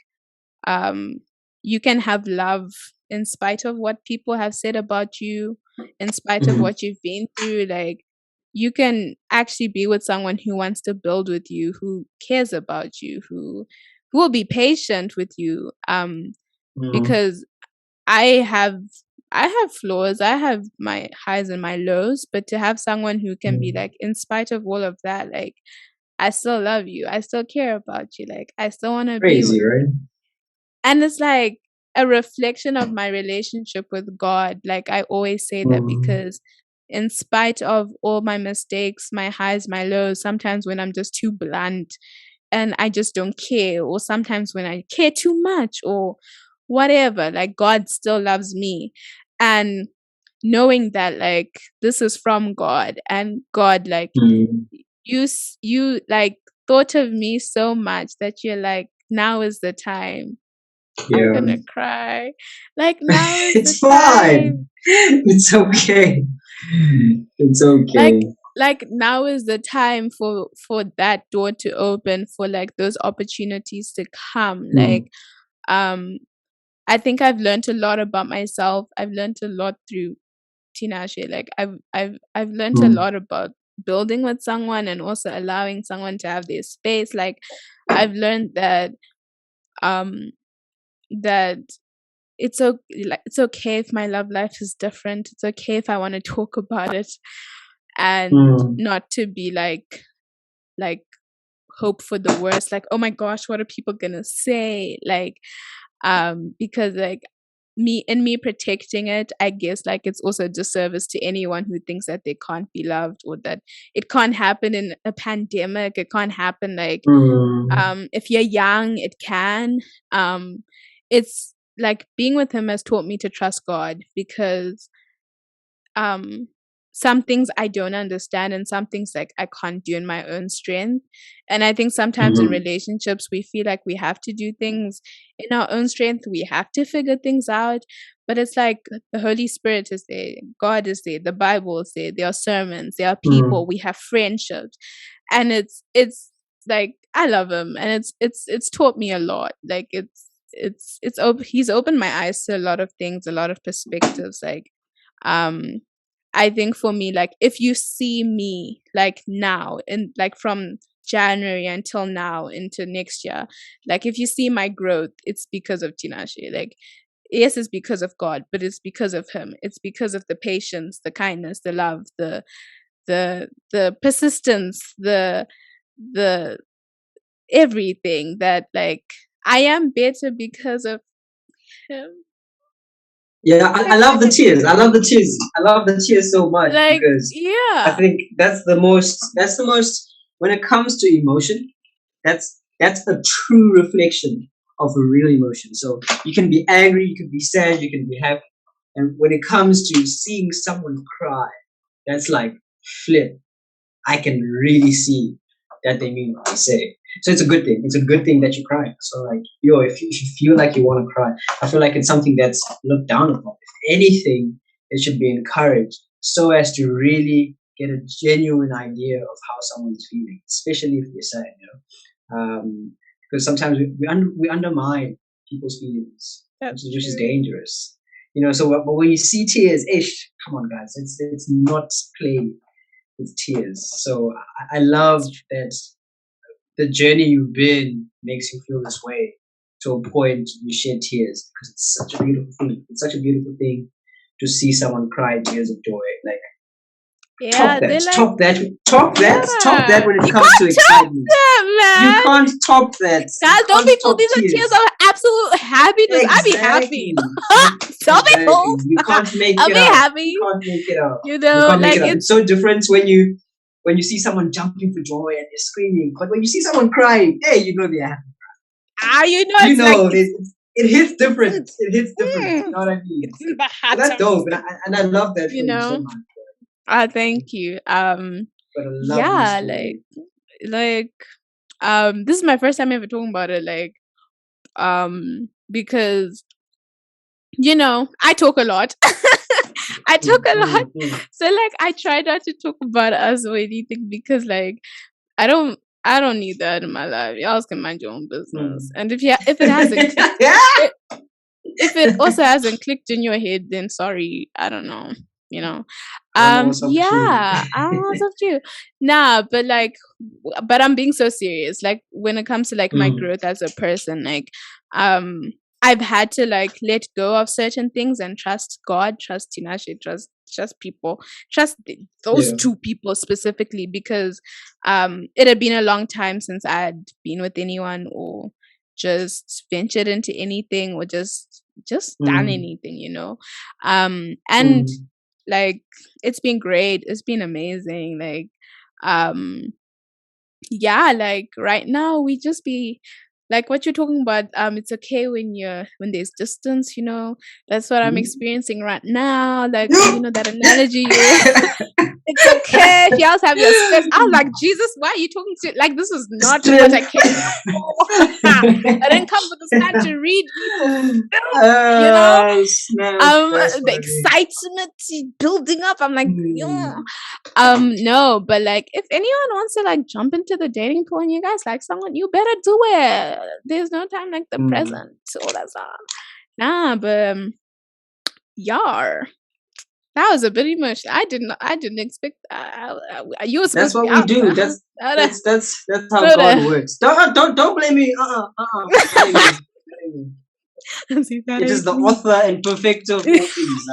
you can have love in spite of what people have said about you, in spite of what you've been through. Like, you can actually be with someone who wants to build with you, who cares about you, who will be patient with you. Because I have flaws, I have my highs and my lows, but to have someone who can be like, in spite of all of that, like, I still love you, I still care about you, like, I still want to be with right? And it's like a reflection of my relationship with God. Like, I always say that, because in spite of all my mistakes, my highs, my lows, sometimes when I'm just too blunt and I just don't care, or sometimes when I care too much or whatever, like, God still loves me. And knowing that, like, this is from God, and God, like, you like thought of me so much that you're like, now is the time. I'm gonna cry. Like, now is it's the fine. time. It's okay. It's okay. Like now is the time for that door to open, for like those opportunities to come. Like, I think I've learned a lot about myself. I've learned a lot through Tinashe. Like, I've learned a lot about building with someone, and also allowing someone to have their space. Like, I've learned that that it's okay if my love life is different. It's okay if I want to talk about it, and not to be like hope for the worst. Like, oh my gosh, what are people gonna say? Like, because like me protecting it, I guess, like, it's also a disservice to anyone who thinks that they can't be loved, or that it can't happen in a pandemic. It can't happen, like, if you're young, it can. it's like being with him has taught me to trust God, because some things I don't understand, and some things like I can't do in my own strength. And I think sometimes in relationships we feel like we have to do things in our own strength, we have to figure things out. But it's like the Holy Spirit is there, God is there, the Bible is there, there are sermons, there are people, we have friendships, and it's like I love him, and it's taught me a lot. Like he's opened my eyes to a lot of things, a lot of perspectives. Like I think for me, like if you see me like now, and like from January until now into next year, like if you see my growth, it's because of Tinashe. Like yes, it's because of God, but it's because of him. It's because of the patience, the kindness, the love, the persistence, the everything, that like I am better because of him. Yeah, I love the tears. I love the tears. I love the tears so much, Like, because yeah, I think that's the most. When it comes to emotion, that's a true reflection of a real emotion. So you can be angry, you can be sad, you can be happy, and when it comes to seeing someone cry, that's like flip. I can really see that they mean what they say. So it's a good thing. It's a good thing that you cry. So like, if you feel like you want to cry, I feel like it's something that's looked down upon. If anything, it should be encouraged, so as to really get a genuine idea of how someone's feeling, especially if they're sad. Because sometimes we undermine people's feelings, which is dangerous. So but when you see tears, come on, guys, it's not play with tears. So I love that the journey you've been makes you feel this way. To a point, you shed tears, because it's such a beautiful thing. It's such a beautiful thing to see someone cry tears of joy. Like, yeah, top that, like, top that when it you comes can't to excitement. that, man. You can't top that. Guys, don't be fooled. These are tears of absolute happiness. I be happy. Don't be fooled. You can't make I'll it be up. happy. You can't make it up. You You know, can't make like it up. It's so different when you see someone jumping for joy and they're screaming, but when you see someone crying, hey, you know they're happy. It's like, it hits different. It hits different. You know what I mean? it's in the So heart. that's dope, and I love that. You know. So much. Thank you. But a lovely story. This is my first time ever talking about it. Like, because I talk a lot. I talk a lot. So like I try not to talk about us or anything, because like I don't need that in my life. Y'all can mind your own business. And if it hasn't clicked, if it also hasn't clicked in your head, then sorry, I don't know. I don't know what's up to you. Nah, but I'm being so serious. Like when it comes to like my growth as a person, like I've had to like let go of certain things and trust God, trust Tinashe, trust people, trust those two people specifically, because it had been a long time since I had been with anyone or just ventured into anything or just done anything, and like it's been great, it's been amazing. Like like right now we just be like what you're talking about. It's okay when there's distance, that's what I'm experiencing right now. Like that analogy. It's okay if you also have your stress. I was like, Jesus, why are you talking to? Like, this is not what I came for. I didn't come with this time to read people. The excitement building up. I'm like, no, but like, if anyone wants to like jump into the dating pool and you guys like someone, you better do it. There's no time like the present. All that stuff. Nah, but that was a bit emotional. I didn't expect that. You were supposed that's what to be we do. That's how God works. Don't blame me. It is the author and perfecter of all things.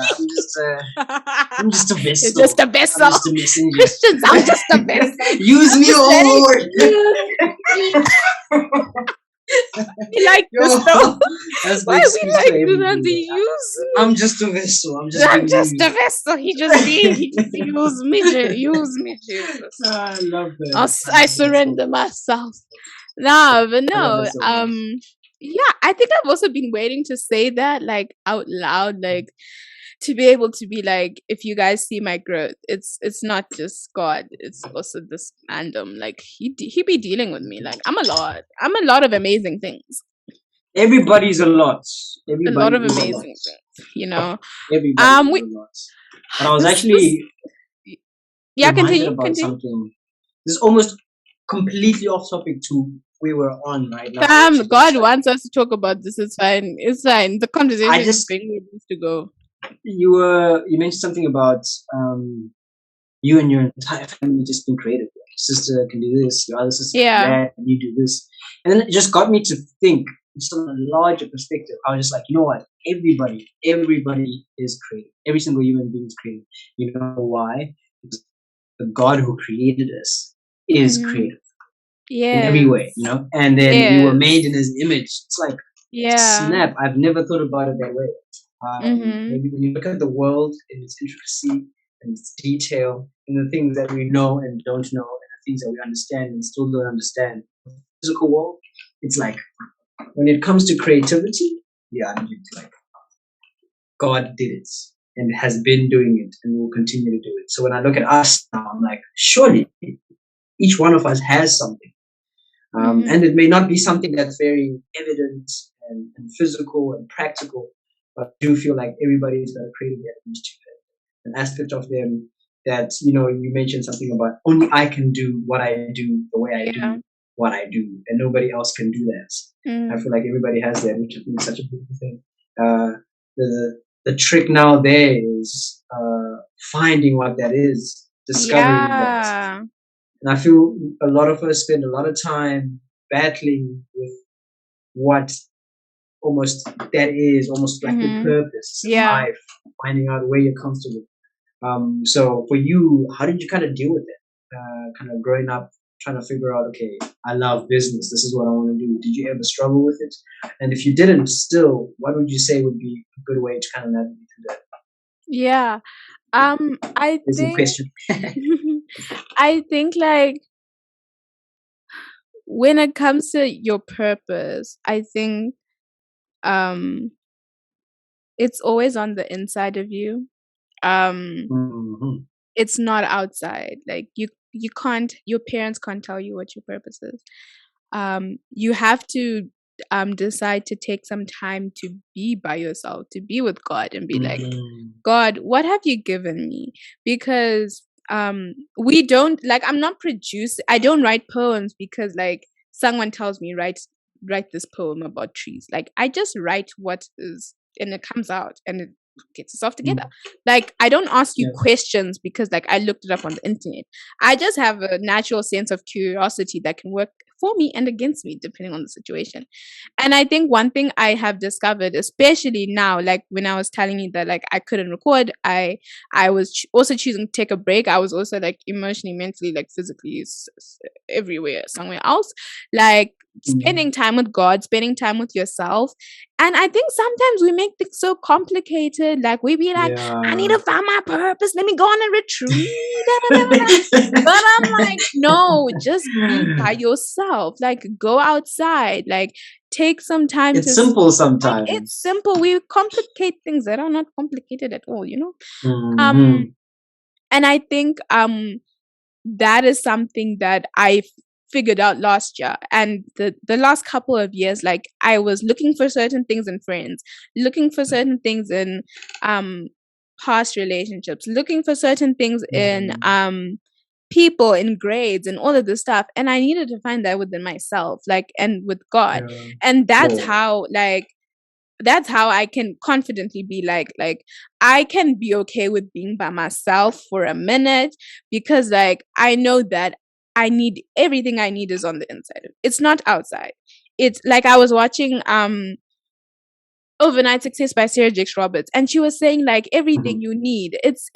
I'm just a vessel. You're just a vessel. I'm just a messenger. Christians, I'm just a vessel. Use me, oh Lord. We like this though. Why we like to use me? I'm just a vessel. I'm just a vessel. He just use me, Jesus. I love that. I surrender myself. No, but no. Yeah, I think I've also been waiting to say that like out loud, like to be able to be like, if you guys see my growth, it's not just God, it's also this fandom. Like he be dealing with me. Like I'm a lot of amazing things. Everybody's a lot. A lot Everybody of is a lot. amazing things, you know. Everybody is We a lot. But I was this actually yeah, reminded continue, about continue. something. This is almost completely off topic to we were on right now, which is God like wants us to talk about this. It's fine. It's fine. The I conversation is just going where it needs to go. you mentioned something about you and your entire family just being creative. Like your sister can do this, your other sister can do Yeah. that, and you do this. And then it just got me to think just on a larger perspective. I was just like, you know what? Everybody is creative. Every single human being is creative. You know why? Because the God who created us is Mm-hmm. creative in every Yes. way, you know? And then we were Yes. made in his image. It's like, Yeah. snap. I've never thought about it that way. Mm-hmm. When you look at the world in its intricacy and its detail, and the things that we know and don't know, and the things that we understand and still don't understand, the physical world, it's like when it comes to creativity, yeah, it's like God did it and has been doing it and will continue to do it. So when I look at us now, I'm like, surely each one of us has something. Mm-hmm. And it may not be something that's very evident and physical and practical, but I do feel like everybody's got a creative element to it, an aspect of them that, you know, you mentioned something about only I can do what I do the way I Yeah. do what I do, and nobody else can do that. I Mm. feel like everybody has that, which I think is such a beautiful thing. Uh, the trick now there is finding what that is, discovering that. Yeah. And I feel a lot of us spend a lot of time battling with what almost that is, almost like the Mm-hmm. purpose of Yeah. life, finding out where you're comfortable. So for you, how did you kind of deal with it? Kind of growing up, trying to figure out, okay, I love business. This is what I want to do. Did you ever struggle with it? And if you didn't, still, what would you say would be a good way to kind of navigate through that? Yeah. I Is the think question. I think like when it comes to your purpose, I think um it's always on the inside of you. Um Mm-hmm. it's not outside. Like you can't, your parents can't tell you what your purpose is. You have to decide to take some time to be by yourself, to be with God and be like, Mm-hmm. God, what have you given me? Because we don't, like, I don't write poems because like someone tells me write this poem about trees. Like I just write what is, and it comes out and it gets itself together. Like I don't ask you Yeah. questions because like I looked it up on the internet. I just have a natural sense of curiosity that can work for me and against me depending on the situation. And I think one thing I have discovered, especially now, like when I was telling you that like I couldn't record, I was also choosing to take a break. I was also like emotionally, mentally, like physically everywhere, somewhere else. Like spending time with God, spending time with yourself. And I think sometimes we make things so complicated. Like we be like, I need to find my purpose. Let me go on a retreat. But I'm like, no, just be by yourself. Like go outside. Like take some time It's to simple like it's sometimes. simple. We complicate things that are not complicated at all, you know? Mm-hmm. Um and I think that is something that I figured out last year and the last couple of years. Like I was looking for certain things in friends, looking for certain things in past relationships, looking for certain things in people, in grades and all of this stuff, and I needed to find that within myself, like, and with God. Yeah. And that's Whoa. how, like, that's how I can confidently be like I can be okay with being by myself for a minute, because like I know that I need, everything I need is on the inside of, it's not outside. It's like I was watching Overnight Success by Sarah Jakes Roberts, and she was saying like everything Mm-hmm. you need, it's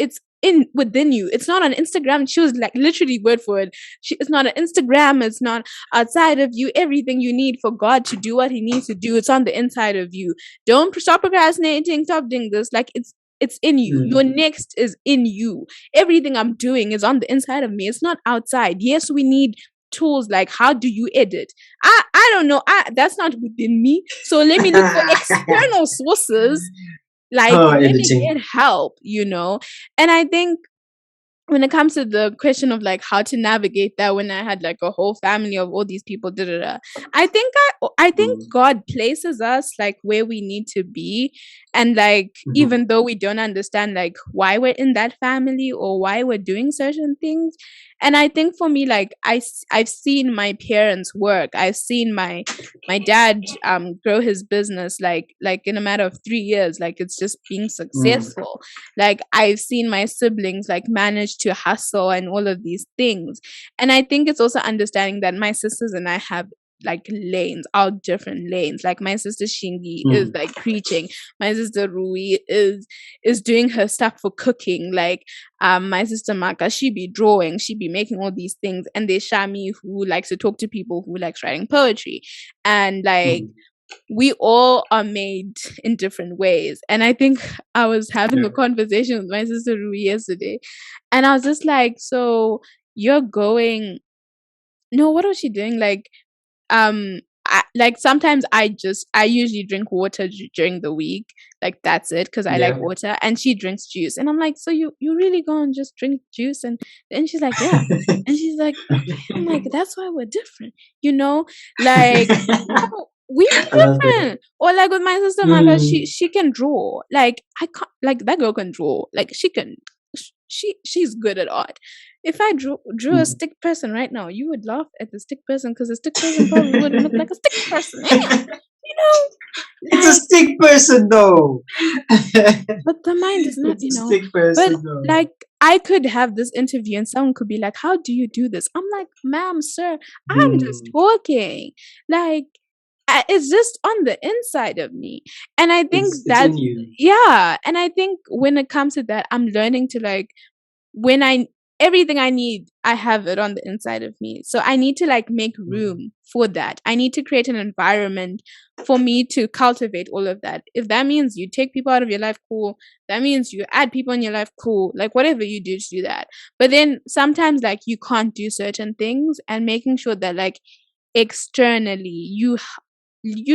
in within you. It's not on Instagram. She was like literally word for word. It's not on Instagram. It's not outside of you. Everything you need for God to do what He needs to do, it's on the inside of you. Don't stop procrastinating. Stop doing this. Like it's in you. Your next is in you. Everything I'm doing is on the inside of me. It's not outside. Yes, we need tools like how do you edit. I don't know, that's not within me, so let me look for external sources, like Oh, let me editing. get help, and I think when it comes to the question of like how to navigate that, when I had like a whole family of all these people, I think God places us like where we need to be, and like even though we don't understand like why we're in that family or why we're doing certain things. And I think for me, like I've seen my parents work. I've seen my dad grow his business like in a matter of 3 years, like it's just being successful. Like I've seen my siblings like manage to hustle and all of these things. And I think it's also understanding that my sisters and I have like lanes, our different lanes. Like my sister Shingi is like preaching. My sister Rui is doing her stuff for cooking. Like my sister Maka, she be drawing, she be making all these things. And there's Shami who likes to talk to people, who likes writing poetry. And like we all are made in different ways. And I think I was having a conversation with my sister Rui yesterday, and I was just like, so you're going, no, what was she doing? Like, like sometimes I usually drink water during the week, like that's it, because I like water, and she drinks juice, and I'm like, so you really gonna just drink juice? And then she's like, yeah. And she's like, okay. I'm like, that's why we're different, like we different. Or like with my sister Maka, she can draw. Like I can't, like that girl can draw. Like she's good at art. If I drew a stick person right now, you would laugh at the stick person, because the stick person probably wouldn't look like a stick person. It's a stick person though. But the mind is not, It's a stick person But though. like I could have this interview and someone could be like, how do you do this? I'm like, ma'am, sir, I'm just talking. Like it's just on the inside of me. And I think It's in you. yeah. And I think when it comes to that, I'm learning to like, when everything I need, I have it on the inside of me. So I need to like make room for that. I need to create an environment for me to cultivate all of that. If that means you take people out of your life, cool. That means you add people in your life, cool. Like whatever you do to do that. But then sometimes like you can't do certain things, and making sure that like externally you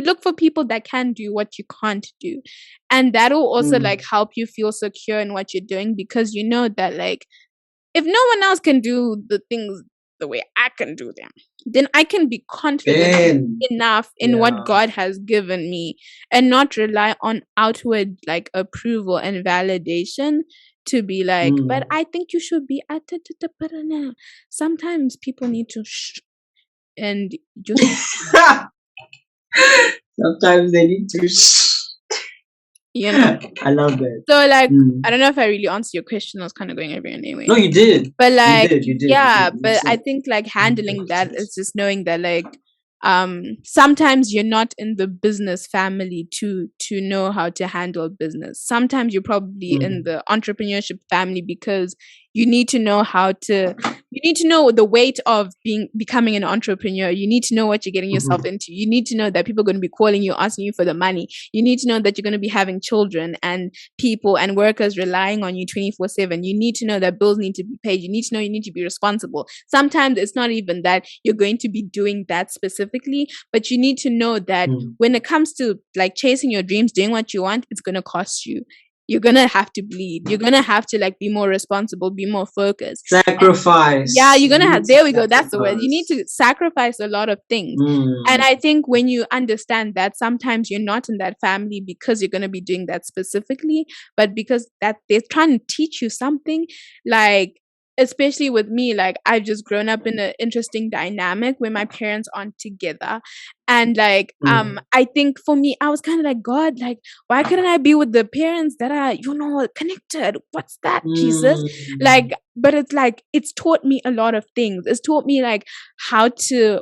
look for people that can do what you can't do, and that will also like help you feel secure in what you're doing, because you know that like if no one else can do the things the way I can do them, then I can be confident enough in what God has given me, and not rely on outward like approval and validation to be like, but I think you should be at it. Sometimes people need to and just sometimes they need to I love that. So like I don't know if I really answered your question. I was kind of going everywhere anyway. No, you did. But like you did. Yeah, but I think like handling that is just knowing that like sometimes you're not in the business family to know how to handle business. Sometimes you're probably in the entrepreneurship family, because you need to know the weight of becoming an entrepreneur. You need to know what you're getting yourself into. You need to know that people are going to be calling you, asking you for the money. You need to know that you're going to be having children and people and workers relying on you 24/7. You need to know that bills need to be paid. You need to know you need to be responsible. Sometimes it's not even that you're going to be doing that specifically, but you need to know that when it comes to like chasing your dreams, doing what you want, it's going to cost you. You're gonna have to bleed. You're gonna have to like be more responsible, be more focused. Sacrifice. Yeah, you're gonna have. There we go. That's the word. You need to sacrifice a lot of things. And I think when you understand that, sometimes you're not in that family because you're gonna be doing that specifically, but because that they're trying to teach you something. Like, especially with me, like I've just grown up in an interesting dynamic where my parents aren't together. And like I think for me, I was kind of like, God, like why couldn't I be with the parents that are connected? What's that, Jesus? Like, but it's like it's taught me a lot of things. It's taught me like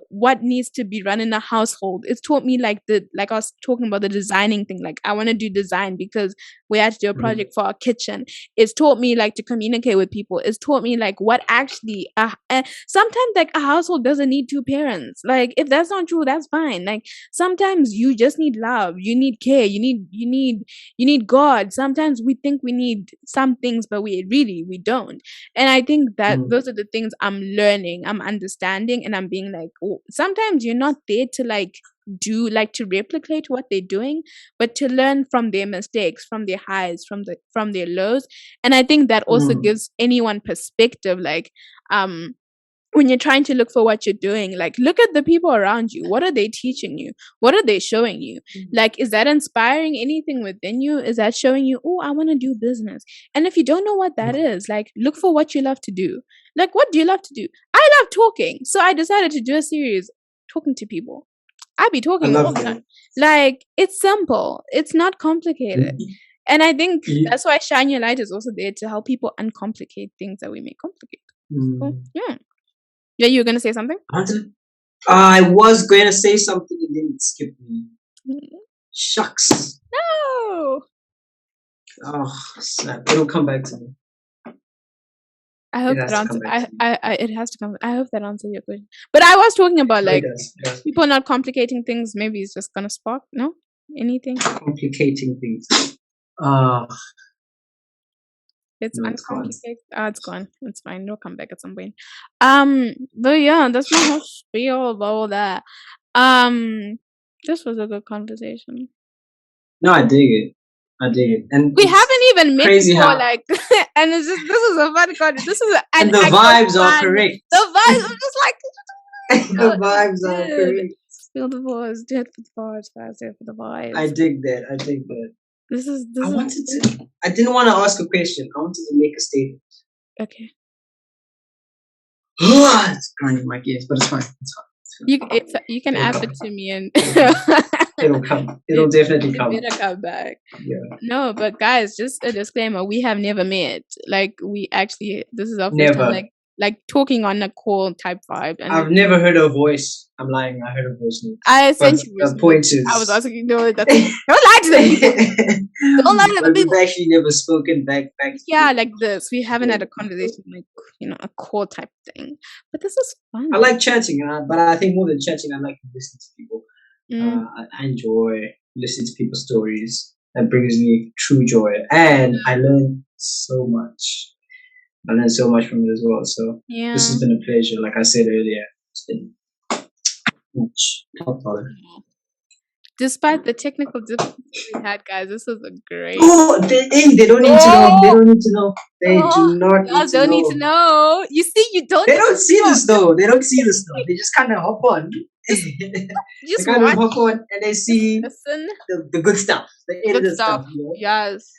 what needs to be run in a household. It's taught me like I was talking about the designing thing. Like I want to do design because we had to do a project for our kitchen. It's taught me like to communicate with people. It's taught me like what actually sometimes like a household doesn't need two parents. Like if that's not true, that's fine. fine. Like sometimes you just need love, you need care, you need God. Sometimes we think we need some things, but we don't. And I think that those are the things I'm learning, I'm understanding, and I'm being like, oh, sometimes you're not there to to replicate what they're doing, but to learn from their mistakes, from their highs, from their lows. And I think that also gives anyone perspective, when you're trying to look for what you're doing, like look at the people around you. What are they teaching you? What are they showing you? Like, is that inspiring anything within you? Is that showing you, oh, I want to do business? And if you don't know what that is, like look for what you love to do. Like, what do you love to do? I love talking, so I decided to do a series talking to people. I be talking all the time. Like, it's simple, it's not complicated. And I think that's why Shine Your Light is also there to help people uncomplicate things that we make complicated. So, yeah, you were gonna say something? I was going to say something and then it skipped me. Shucks. No. Oh, snap. It'll come back to me. I hope that answer. It has to come. I hope that answers your question. But I was talking about people not complicating things. Maybe it's just gonna spark. No, anything complicating things. It's uncomplicated. It's gone. It's fine. It'll come back at some point. But yeah, that's my whole spiel about all that. This was a good conversation. No, I dig it. And we haven't even met before, and it's just, this is a fun conversation. This is and the vibes are correct. The vibes are just like the vibes are correct. Feel the voice, do it for the vibes, guys, do it for the vibes. I dig that. I didn't want to ask a question. I wanted to make a statement. Okay. It's grinding my gears, but it's fine. You can add it to me and it'll come. It'll definitely come. It'll come back. Yeah. No, but guys, just a disclaimer: we have never met. Like, this is our first time, like talking on a call type vibe. And I've never heard a voice. I'm lying. I heard a voice note. I sent you. The point is, I was asking. No, don't lie to them. Don't lie to the people. We've actually never spoken back. Yeah, like this. We haven't had a conversation, a call type thing. But this is fun. I like chatting, but I think more than chatting, I like listening to people. I enjoy listening to people's stories. That brings me true joy, and I learn so much. I learned so much from it as well. So this has been a pleasure. Like I said earlier, it's been much top dollar. Despite the technical difficulties we had, guys, this was a great. Oh, they don't need to know. They don't need to know. They do not. Don't need to know. You see, you don't. They don't see this though. They don't see this though. They just kind of hop on. Just they kind of hop on and they see the good stuff, the edited stuff. Yes.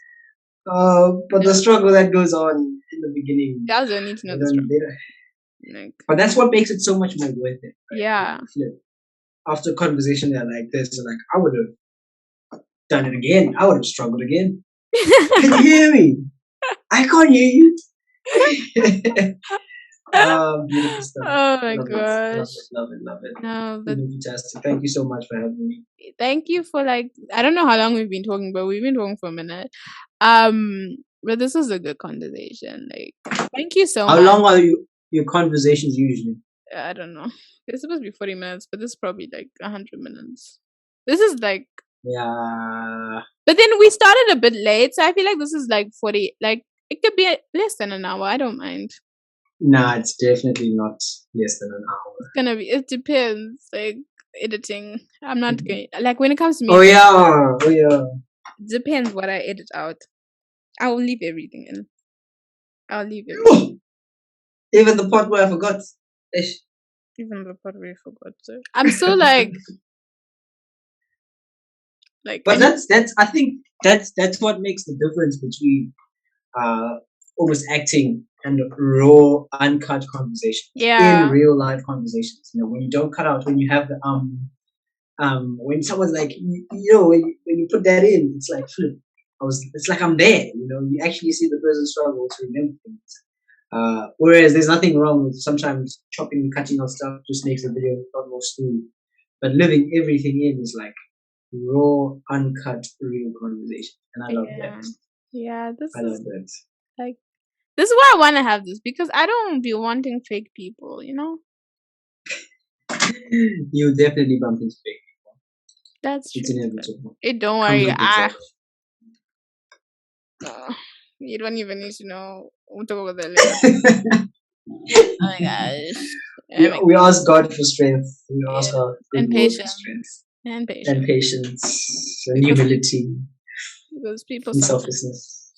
But the struggle that goes on in the beginning. Guys don't need to know the struggle. But that's what makes it so much more worth it. Right? Yeah. After a conversation that like this, like I would have done it again. I would have struggled again. Can you hear me? I can't hear you. Beautiful stuff. Oh my gosh. Love it. No, but fantastic. Thank you so much for having me. Thank you for I don't know how long we've been talking, but we've been talking for a minute. But this was a good conversation. Thank you so much. How long are your conversations usually? I don't know. It's supposed to be 40 minutes, but this is probably 100 minutes. This is yeah. But then we started a bit late, so I feel like this is 40. It could be less than an hour. I don't mind. Nah, it's definitely not less than an hour. It's gonna be. It depends. Editing. I'm not going. When it comes to me. Oh yeah. Depends what I edit out. I will leave everything in. I'll leave everything. Even the part where I forgot. Even the part where I forgot. So I'm so But that's I think that's what makes the difference between almost acting and raw, uncut conversations. Yeah. In real life conversations. When you don't cut out, when you have the when someone's when you put that in, it's like flip. It's like I'm there. You actually see the person struggle to remember things. Whereas there's nothing wrong with sometimes chopping and cutting out stuff just makes the video a lot more smooth. But living everything in is raw, uncut, real conversation, and I love that. Yeah, I love that. This is why I want to have this, because I don't be wanting fake people. You definitely bump into fake. That's It's true. inevitable. Don't Comes worry. with the You don't even need to know. We'll talk about that later. job. Oh my gosh. We ask God for strength. We ask Yeah. our good And Lord for patience. strength And and patience. patience and Because- humility Because people and sometimes selflessness.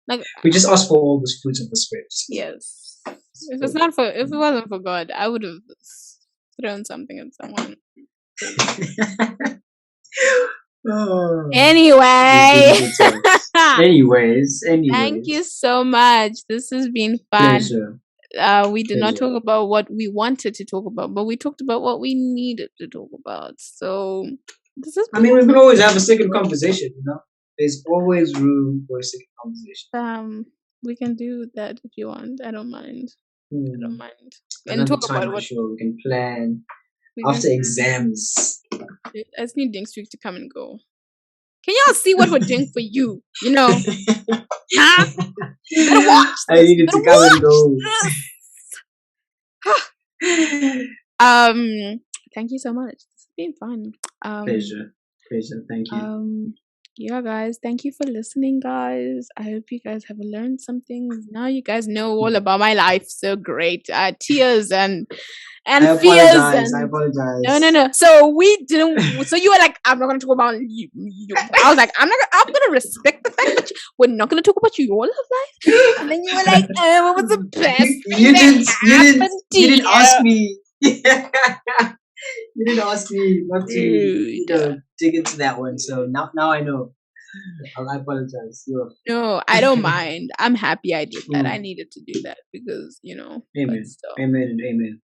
like We just ask for all the fruits of the spirit. yes. If it wasn't for God, I would have thrown something at someone. Oh, Anyway. anyways, Thank you so much. This has been fun. Pleasure. We did not Pleasure. talk about what we wanted to talk about, but we talked about what we needed to talk about. So this is. I mean, we can always have a second conversation. There's always room for a second conversation. We can do that if you want. I don't mind. I don't mind. And Another talk time, about I'm what sure we can plan we after can. exams. I just need Dink Streak to come and go. Can y'all see what we're doing for you? Huh? You better watch this. I needed to come and go. Thank you so much. It's been fun. Pleasure. Thank you. Yeah, guys. Thank you for listening, guys. I hope you guys have learned something. Now you guys know all about my life. So great. Tears and I fears. apologize. I apologize. No. So we didn't. So you were like, I'm not gonna talk about you. I was like, I'm gonna respect the fact that we're not gonna talk about your life. And then you were like, oh, what was the best You didn't ask me. You didn't ask me not to dig into that one. So now I know. I apologize. No, I don't mind. I'm happy I did that. I needed to do that because Amen. Amen and amen.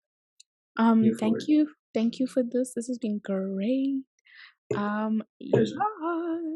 Thank you for this. This has been great. Pleasure. Yeah.